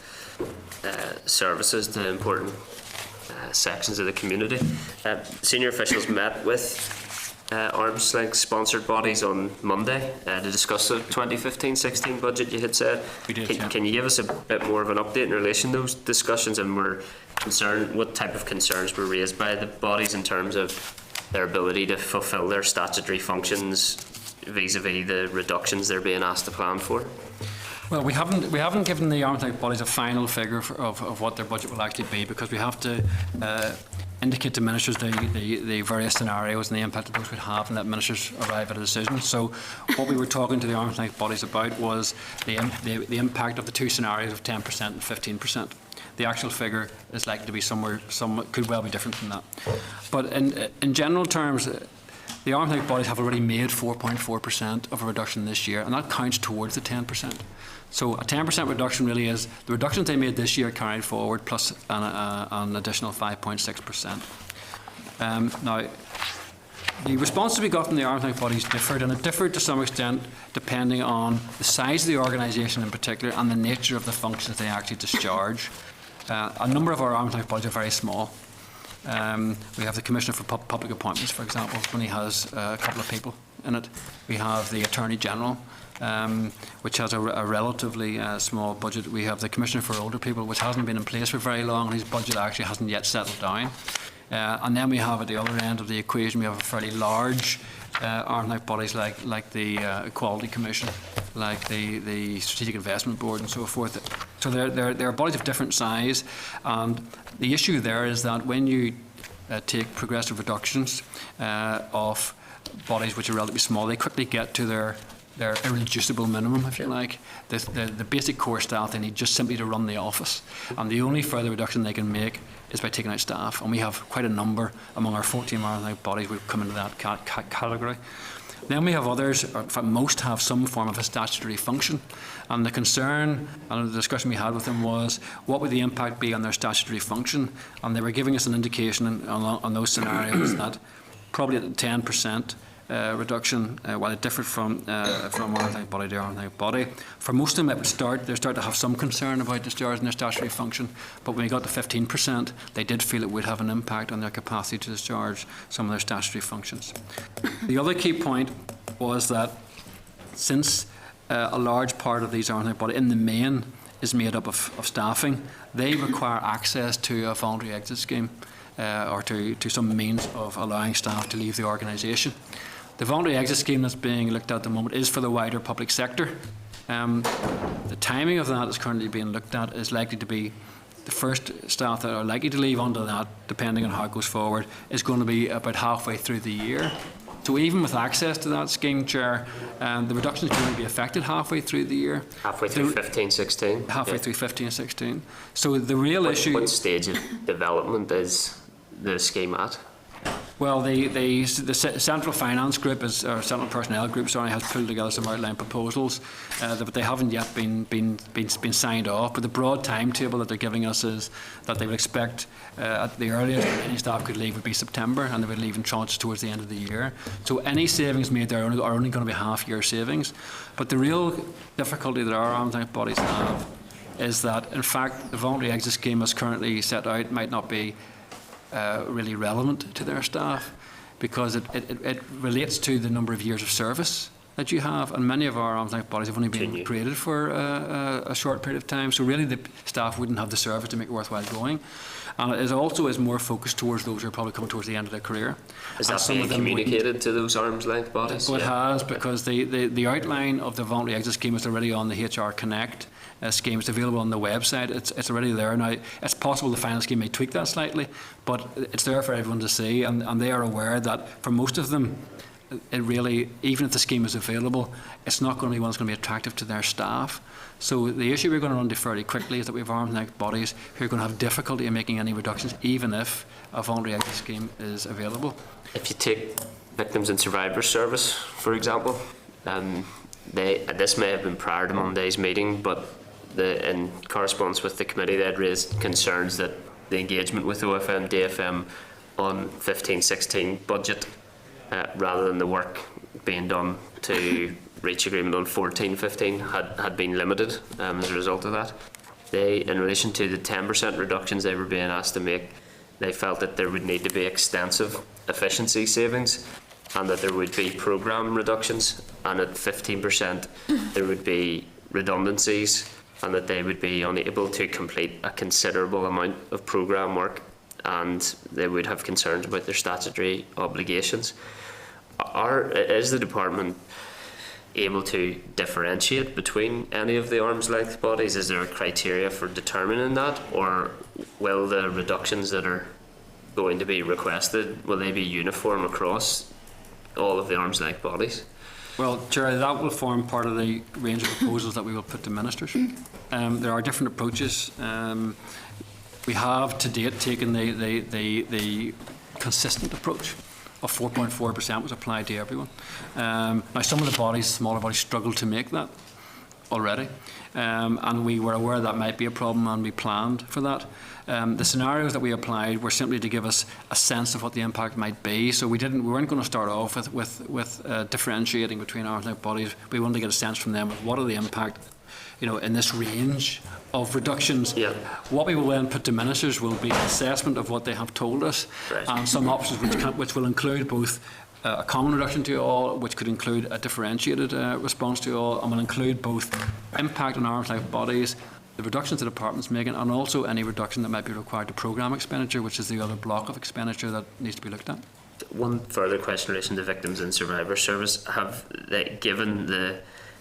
services to important sections of the community. Senior officials met with arm's length sponsored bodies on Monday to discuss the 2015-16 budget, you had said. We did, Can you give us a bit more of an update in relation to those discussions, and what type of concerns were raised by the bodies in terms of their ability to fulfil their statutory functions vis-a-vis the reductions they're being asked to plan for? Well, we haven't given the arm's length bodies a final figure of what their budget will actually be, because we have to indicate to ministers the various scenarios and the impact that those would have, and let ministers arrive at a decision. So what we were talking to the arm's length bodies about was the impact of the two scenarios of 10% and 15%. The actual figure is likely to be could well be different from that. But in general terms, the arm's length bodies have already made 4.4% of a reduction this year, and that counts towards the 10%. So a 10% reduction really is the reductions they made this year carried forward plus an additional 5.6%. Now, the responses we got from the arm's length bodies differed, and it differed to some extent depending on the size of the organisation in particular and the nature of the functions they actually discharge. A number of our arm's length bodies are very small. We have the Commissioner for Public Appointments, for example, when he has a couple of people in it. We have the Attorney General, which has a relatively small budget. We have the Commissioner for Older People, which hasn't been in place for very long, and his budget actually hasn't yet settled down. And then we have at the other end of the equation, we have a fairly large arm's length bodies like the Equality Commission, like the Strategic Investment Board and so forth. So they're bodies of different size, and the issue there is that when you take progressive reductions of bodies which are relatively small, they quickly get to their irreducible minimum, if you like. The basic core staff they need just simply to run the office, and the only further reduction they can make is by taking out staff, and we have quite a number among our 14 arm's length bodies who come into that category. Then we have others, or in fact most have some form of a statutory function, and the concern and the discussion we had with them was what would the impact be on their statutory function, and they were giving us an indication on those scenarios that probably at the 10% reduction, while it differed from arm's length body to arm's length body. For most of them, they start to have some concern about discharging their statutory function, but when we got to 15%, they did feel it would have an impact on their capacity to discharge some of their statutory functions. The other key point was that since a large part of these arm's length body, in the main, is made up of staffing, they require access to a voluntary exit scheme or to some means of allowing staff to leave the organisation. The voluntary exit scheme that's being looked at the moment is for the wider public sector. The timing of that is currently being looked at is likely to be the first staff that are likely to leave under that, depending on how it goes forward, is going to be about halfway through the year. So even with access to that scheme, Chair, the reduction is going to be affected halfway through the year. Halfway through 15-16? Halfway through 15-16. So the real issue... What stage of development is the scheme at? Well, the Central Finance Group, or Central Personnel Group, has pulled together some outline proposals, but they haven't yet been signed off. But the broad timetable that they're giving us is that they would expect at the earliest any staff could leave would be September, and they would leave in tranches towards the end of the year. So any savings made there are only going to be half-year savings. But the real difficulty that our arm's length bodies have is that, in fact, the voluntary exit scheme as currently set out might not be really relevant to their staff, because it relates to the number of years of service that you have, and many of our arms length bodies have only been Continue. created for a short period of time, so really the staff wouldn't have the service to make it worthwhile going. And it also is more focused towards those who are probably coming towards the end of their career. Is And that some being of them wouldn't. communicated to those arm's length bodies? Well, it Yeah. has, because the outline of the voluntary exit scheme is already on the HR Connect scheme. It's available on the website. It's already there now. It's possible the final scheme may tweak that slightly, but it's there for everyone to see, and they are aware that for most of them, it really, even if the scheme is available, it's not going to be one that's going to be attractive to their staff. So the issue we're going to run into fairly quickly is that we have arms length bodies who are going to have difficulty in making any reductions, even if a voluntary exit scheme is available. If you take Victims and Survivors Service, for example, this may have been prior to Monday's meeting, but in correspondence with the committee, they had raised concerns that the engagement with OFM, DFM on 15-16 budget, rather than the work being done to reach agreement on 14-15, had been limited as a result of that. In relation to the 10% reductions they were being asked to make, they felt that there would need to be extensive efficiency savings, and that there would be programme reductions, and at 15% there would be redundancies, and that they would be unable to complete a considerable amount of programme work, and they would have concerns about their statutory obligations. Is the department able to differentiate between any of the arm's length bodies? Is there a criteria for determining that, or will the reductions that are going to be requested, will they be uniform across all of the arm's length bodies? Well, Chair, that will form part of the range of proposals that we will put to ministers. There are different approaches. We have to date taken the consistent approach of 4.4% was applied to everyone. Now, some of the bodies, smaller bodies, struggle to make that already, and we were aware that might be a problem, and we planned for that. The scenarios that we applied were simply to give us a sense of what the impact might be. So we weren't going to start off with differentiating between arms length bodies. We wanted to get a sense from them of what are the impact, in this range of reductions. Yeah. What we will then put to ministers will be an assessment of what they have told us, Right. and some options which will include both a common reduction to all, which could include a differentiated response to all, and will include both impact on arms length bodies, the reductions the department's making, and also any reduction that might be required to programme expenditure, which is the other block of expenditure that needs to be looked at. One further question in relation to Victims and Survivors Service. Have they, given the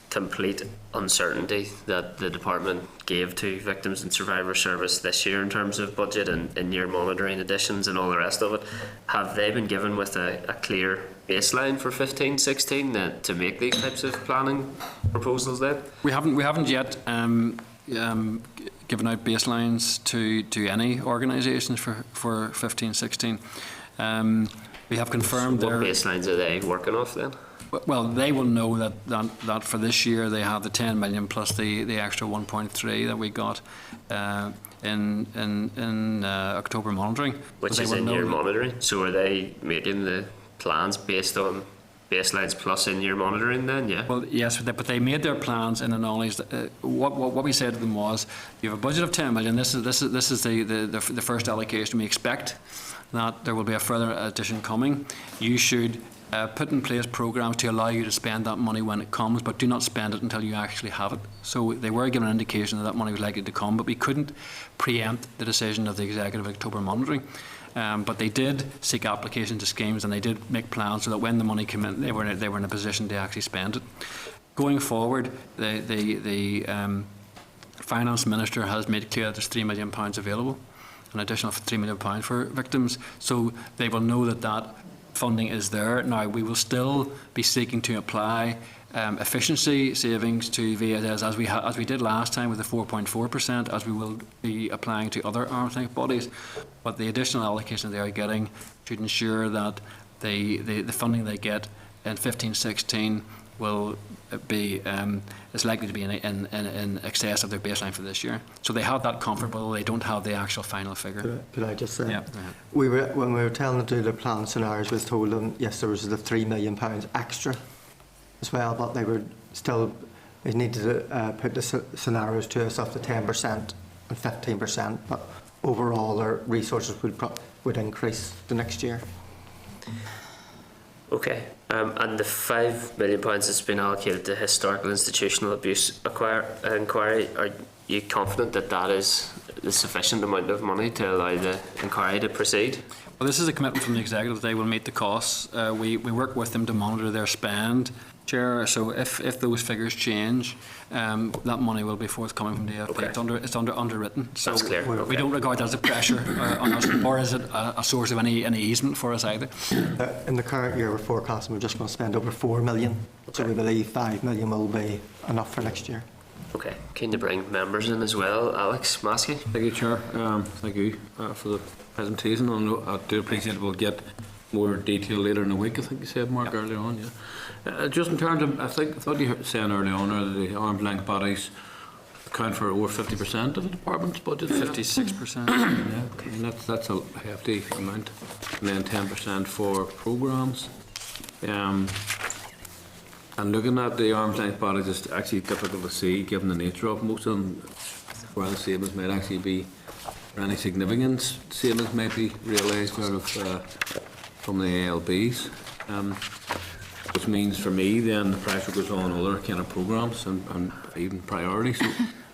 complete uncertainty that the department gave to Victims and Survivors Service this year in terms of budget and in-year monitoring additions and all the rest of it, have they been given with a clear baseline for 15-16 to make these types of planning proposals then? We haven't yet given out baselines to any organisations for 15-16. We have confirmed What baselines are they working off then? Well, they will know that for this year they have the 10 million plus the extra 1.3 that we got in October monitoring. Which So is they will in-year know that- monitoring. So are they making the plans based on baselines plus in-year monitoring then, yeah? Well, yes, but they made their plans in the knowledge that what we said to them was, you have a budget of 10 million. This is the first allocation. We expect that there will be a further addition coming. You should put in place programs to allow you to spend that money when it comes, but do not spend it until you actually have it. So they were given an indication that money was likely to come, but we couldn't preempt the decision of the Executive October monitoring. But they did seek applications to schemes, and they did make plans so that when the money came in, they were in a position to actually spend it. Going forward, the Finance Minister has made clear that there's £3 million available, an additional £3 million for victims, so they will know that funding is there. Now, we will still be seeking to apply efficiency savings to VSS as we did last time with the 4.4%, as we will be applying to other arm's length bodies. But the additional allocation they are getting should ensure that the funding they get in 15-16 will be is likely to be in excess of their baseline for this year. So they have that comfort, but they don't have the actual final figure. Could I just say, Yeah. when we were telling them to do the plan scenarios, we told them yes, there was the £3 million extra as well, but they needed to put the scenarios to us of the 10% and 15%, but overall their resources would increase the next year. Okay, and the £5 million that's been allocated to historical institutional abuse inquiry, are you confident that that is the sufficient amount of money to allow the inquiry to proceed? Well, this is a commitment from the executive. They will meet the costs. We work with them to monitor their spend, Chair. So if those figures change, that money will be forthcoming from DFP. Okay. It's underwritten. So That's clear. we Okay. don't regard that as a pressure on us, or is it a source of any easement for us either. In the current year, we're forecasting we're just going to spend over 4 million. So we believe 5 million will be enough for next year. Okay, keen to bring members in as well. Alex Maskey. Thank you, Chair. Thank you for the presentation. I do appreciate we'll get more detail later in the week, I think you said, Mark, earlier on. Yeah. Just in terms of, I thought you were saying earlier on that the arm's length bodies account for over 50% of the department's budget. 56%. Yeah, and that's a hefty amount. And then 10% for programmes. And looking at the arm's length bodies, it's actually difficult to see, given the nature of most of them, where the savings might actually be, or any significant savings might be realised out of from the ALBs. Which means for me then the pressure goes on other kind of programmes and even priorities. So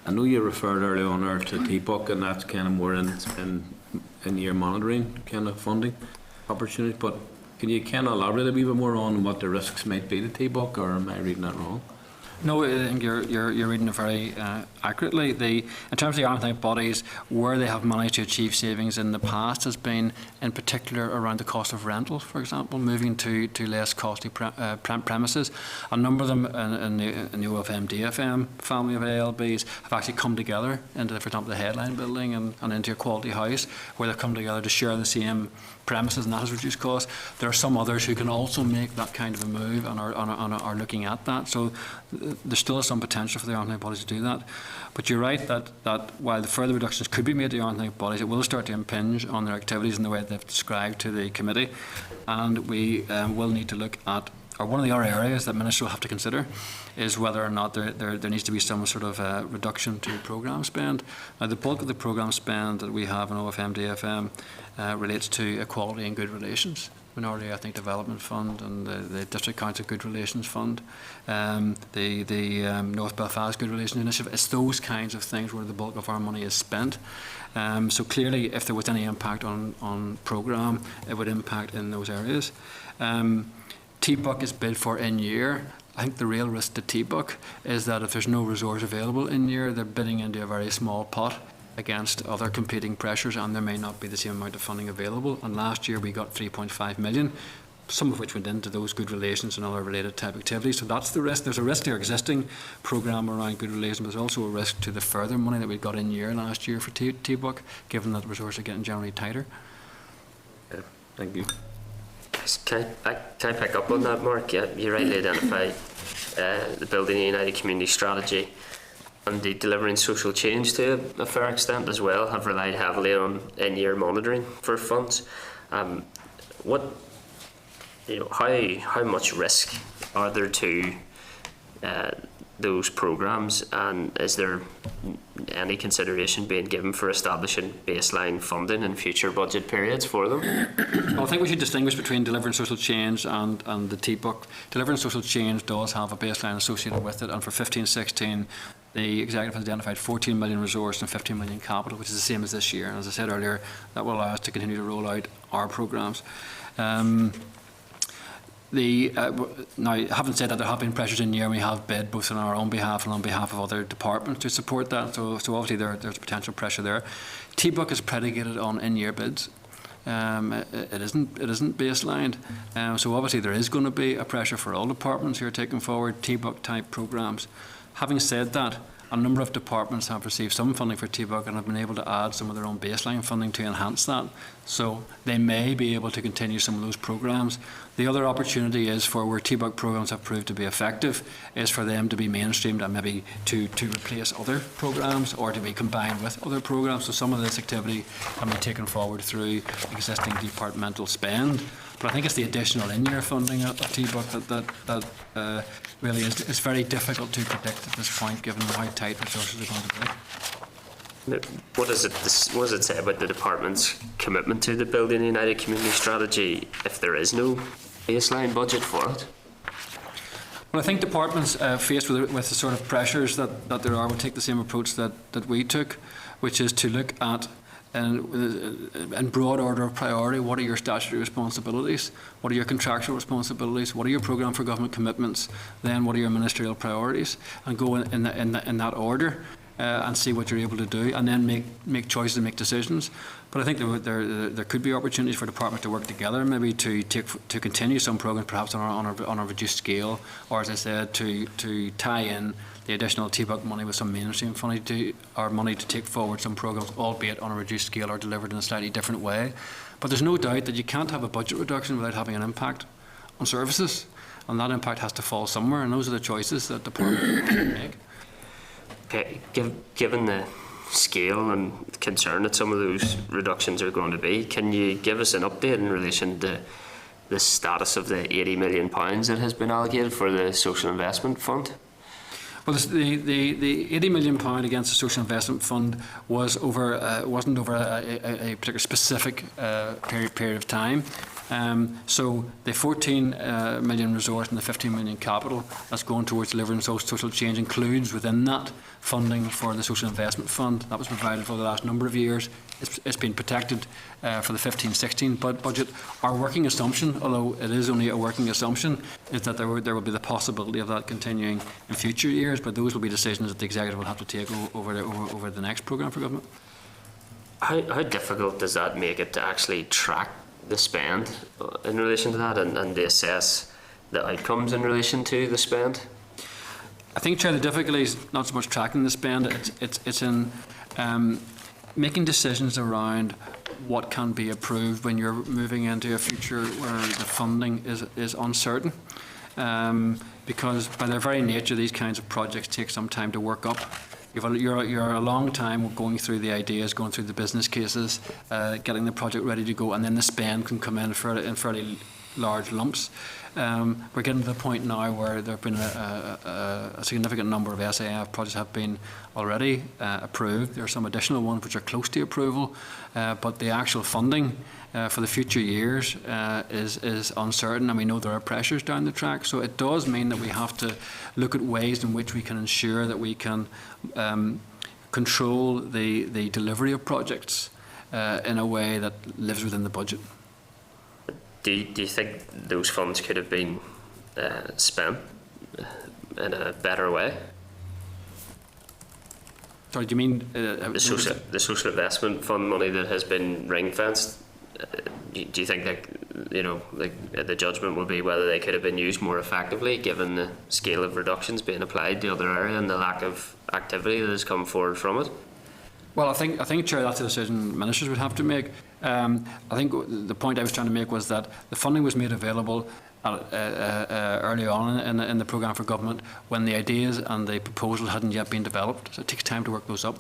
I know you referred earlier on there to TBUC, and that's kind of more in your monitoring kind of funding opportunities, but can you kind of elaborate a wee bit more on what the risks might be to TBUC, or am I reading that wrong? No, I think you're reading it very accurately. In terms of the arm's length bodies, where they have managed to achieve savings in the past has been in particular around the cost of rental, for example, moving to less costly premises. A number of them in the OFM DFM family of ALBs have actually come together into, for example, the Headline building and into a quality house, where they've come together to share the same premises, and that has reduced costs. There are some others who can also make that kind of a move and are looking at that. So there still is some potential for the arm's length bodies to do that. But you're right that while the further reductions could be made to the arm's length bodies, it will start to impinge on their activities in the way they've described to the committee. And we will need to look at, or one of the other areas that Minister will have to consider is whether or not there needs to be some sort of reduction to programme spend. Now, the bulk of the programme spend that we have in OFM DFM relates to equality and good relations. Minority Ethnic Development Fund and the District Council Good Relations Fund, the North Belfast Good Relations Initiative. It's those kinds of things where the bulk of our money is spent. So clearly, if there was any impact on programme, it would impact in those areas. TBUC is bid for in year. I think the real risk to TBUC is that if there's no resource available in year, they're bidding into a very small pot against other competing pressures, and there may not be the same amount of funding available. And last year we got 3.5 million, some of which went into those good relations and other related type activities. So that's the risk. There's a risk to our existing programme around good relations, but there's also a risk to the further money that we got in year last year for TBUC, given that the resources are getting generally tighter. Yeah, thank you. Can I pick up on that, Mark? Yeah, you rightly identified the Building a United Community strategy and the delivering social change to a fair extent as well have relied heavily on in-year monitoring for funds. How much risk are there to those programmes, and is there any consideration being given for establishing baseline funding in future budget periods for them? Well, I think we should distinguish between delivering social change and the TBUC. Delivering social change does have a baseline associated with it, and for 15-16 the executive has identified 14 million resource and 15 million capital, which is the same as this year. And as I said earlier, that will allow us to continue to roll out our programmes. Now, I haven't said that there have been pressures in year, and we have bid both on our own behalf and on behalf of other departments to support that. So obviously there's potential pressure there. TBUC is predicated on in-year bids. It isn't baselined. So obviously there is going to be a pressure for all departments who are taking forward TBUC type programmes. Having said that, a number of departments have received some funding for TBUC and have been able to add some of their own baseline funding to enhance that. So they may be able to continue some of those programmes. The other opportunity is for where TBUC programmes have proved to be effective is for them to be mainstreamed and maybe to replace other programmes or to be combined with other programmes. So some of this activity can be taken forward through existing departmental spend. But I think it's the additional in-year funding of TBUC that really is very difficult to predict at this point, given how tight resources are going to be. What does it say about the department's commitment to the Building a United Community strategy if there is no baseline budget for it? Well, I think departments faced with the sort of pressures that there are will take the same approach that we took, which is to look at in broad order of priority, what are your statutory responsibilities, what are your contractual responsibilities, what are your programme for government commitments, then what are your ministerial priorities, and go in that order and see what you're able to do, and then make choices and make decisions. But I think there could be opportunities for departments to work together, maybe to continue some programs perhaps on a reduced scale, or as I said, to tie in the additional TBUC money with some mainstream money to take forward some programs, albeit on a reduced scale or delivered in a slightly different way. But there's no doubt that you can't have a budget reduction without having an impact on services, and that impact has to fall somewhere, and those are the choices that departments can make. Okay, given the scale and concern that some of those reductions are going to be, can you give us an update in relation to the status of the £80 million that has been allocated for the Social Investment Fund? Well, the £80 million against the Social Investment Fund wasn't over a particular specific period of time. So the 14 million resource and the 15 million capital that's going towards delivering social change includes within that funding for the Social Investment Fund. That was provided for the last number of years. It's been protected for the 15-16 budget. Our working assumption, although it is only a working assumption, is that there will be the possibility of that continuing in future years, but those will be decisions that the Executive will have to take over the next programme for government. How difficult does that make it to actually track the spend in relation to that and to assess the outcomes in relation to the spend? I think, Chair, the difficulty is not so much tracking the spend, it's in making decisions around what can be approved when you're moving into a future where the funding is uncertain. Because by their very nature, these kinds of projects take some time to work up. You're a long time going through the ideas, going through the business cases, getting the project ready to go, and then the spend can come in fairly large lumps. We're getting to the point now where there have been a significant number of SAF projects have been already approved. There are some additional ones which are close to approval, but the actual funding for the future years is uncertain, and we know there are pressures down the track. So it does mean that we have to look at ways in which we can ensure that we can control the delivery of projects in a way that lives within the budget. Do you think those funds could have been spent in a better way? Sorry, do you mean the social investment fund money that has been ring-fenced? Do you think that the judgment will be whether they could have been used more effectively, given the scale of reductions being applied to other area and the lack of activity that has come forward from it? Well, I think, Chair, that's a decision ministers would have to make. I think the point I was trying to make was that the funding was made available early on in the programme for government when the ideas and the proposal hadn't yet been developed. So it takes time to work those up.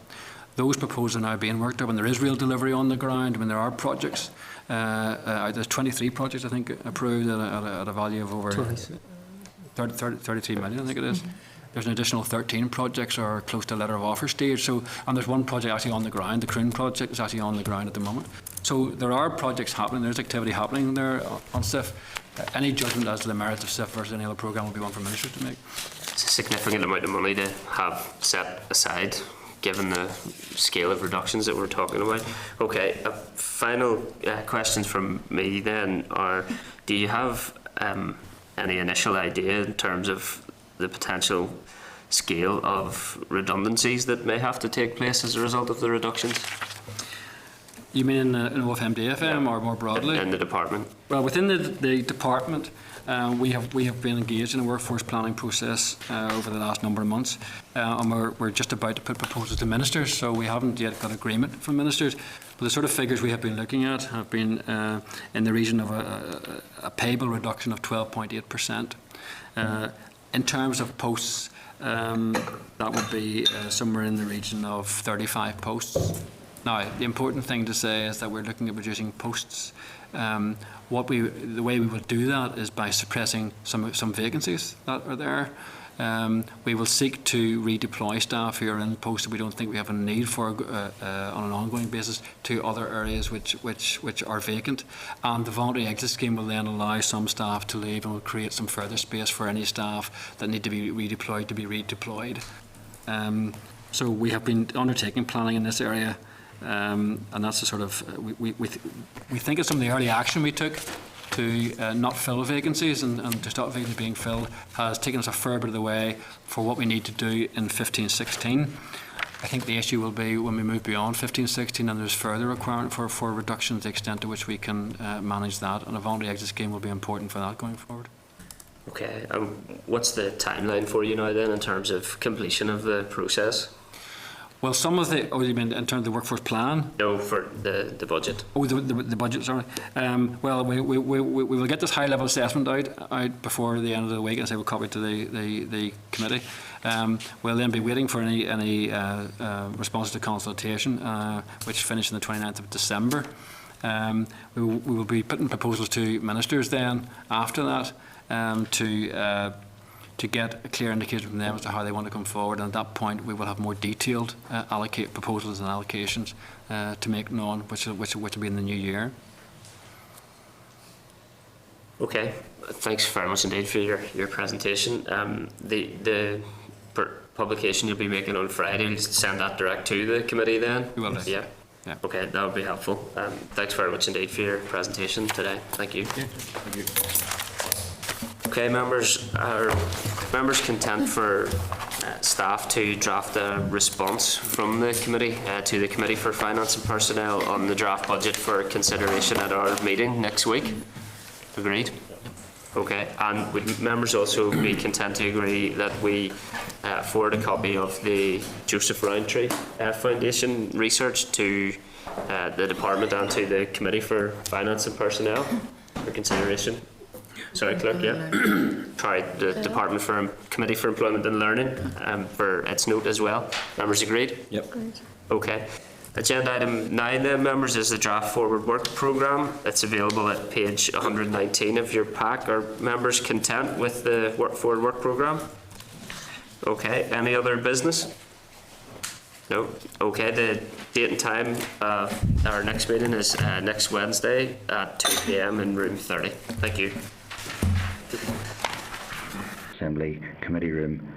Those proposals are now being worked up, and there is real delivery on the ground. I mean, there are projects. There's 23 projects, I think, approved at a value of over 33 million, I think it is. Mm-hmm. There's an additional 13 projects are close to a letter of offer stage. So, and there's one project actually on the ground. The Croon project is actually on the ground at the moment. So there are projects happening. There's activity happening there on SIF. Any judgment as to the merits of SIF versus any other programme will be one for ministers to make. It's a significant amount of money to have set aside, given the scale of reductions that we're talking about. Okay, final questions from me then are, do you have any initial idea in terms of the potential scale of redundancies that may have to take place as a result of the reductions? You mean in OFMDFM or more broadly? In the department. Well, within the department, we have been engaged in a workforce planning process over the last number of months, and we're just about to put proposals to ministers, so we haven't yet got agreement from ministers. But the sort of figures we have been looking at have been in the region of a payable reduction of 12.8%. In terms of posts, that would be somewhere in the region of 35 posts. Now, the important thing to say is that we're looking at reducing posts. The way we will do that is by suppressing some vacancies that are there. We will seek to redeploy staff who are in posts that we don't think we have a need for on an ongoing basis to other areas which are vacant. And the voluntary exit scheme will then allow some staff to leave and will create some further space for any staff that need to be redeployed to be redeployed. So we have been undertaking planning in this area, and that's the sort of we think of some of the early action we took to not fill vacancies and to stop vacancies being filled has taken us a fair bit of the way for what we need to do in 15-16. I think the issue will be when we move beyond 15-16 and there's further requirement for reduction, the extent to which we can manage that, and a voluntary exit scheme will be important for that going forward. Okay, what's the timeline for you now then in terms of completion of the process? Well, some of the, you mean in terms of the workforce plan? No, for the budget. Oh, the budget, sorry. Well, we will get this high-level assessment out before the end of the week, and say we'll copy it to the committee. We'll then be waiting for any responses to consultation, which finish on the 29th of December. We will be putting proposals to ministers then after that to get a clear indication from them as to how they want to come forward. And at that point, we will have more detailed proposals and allocations to make known, which will be in the new year. Okay, thanks very much indeed for your presentation. The publication you'll be making on Friday, you'll send that direct to the committee then? We will do. Yeah. Okay, that would be helpful. Thanks very much indeed for your presentation today. Thank you. Yeah. Thank you. Okay, members, are members content for staff to draft a response from the committee to the Committee for Finance and Personnel on the draft budget for consideration at our meeting next week? Agreed? Okay, and would members also be content to agree that we forward a copy of the Joseph Rowntree Foundation research to the department and to the Committee for Finance and Personnel for consideration? Sorry, Clerk, yeah. Sorry, the Department for Committee for Employment and Learning for its note as well. Members agreed? Yep. Okay. Agenda item 9 then, members, is the draft forward work programme. It's available at page 119 of your pack. Are members content with the forward work programme? Okay. Any other business? No. Okay. The date and time of our next meeting is next Wednesday at 2 p.m. in room 30. Thank you. Assembly Committee Room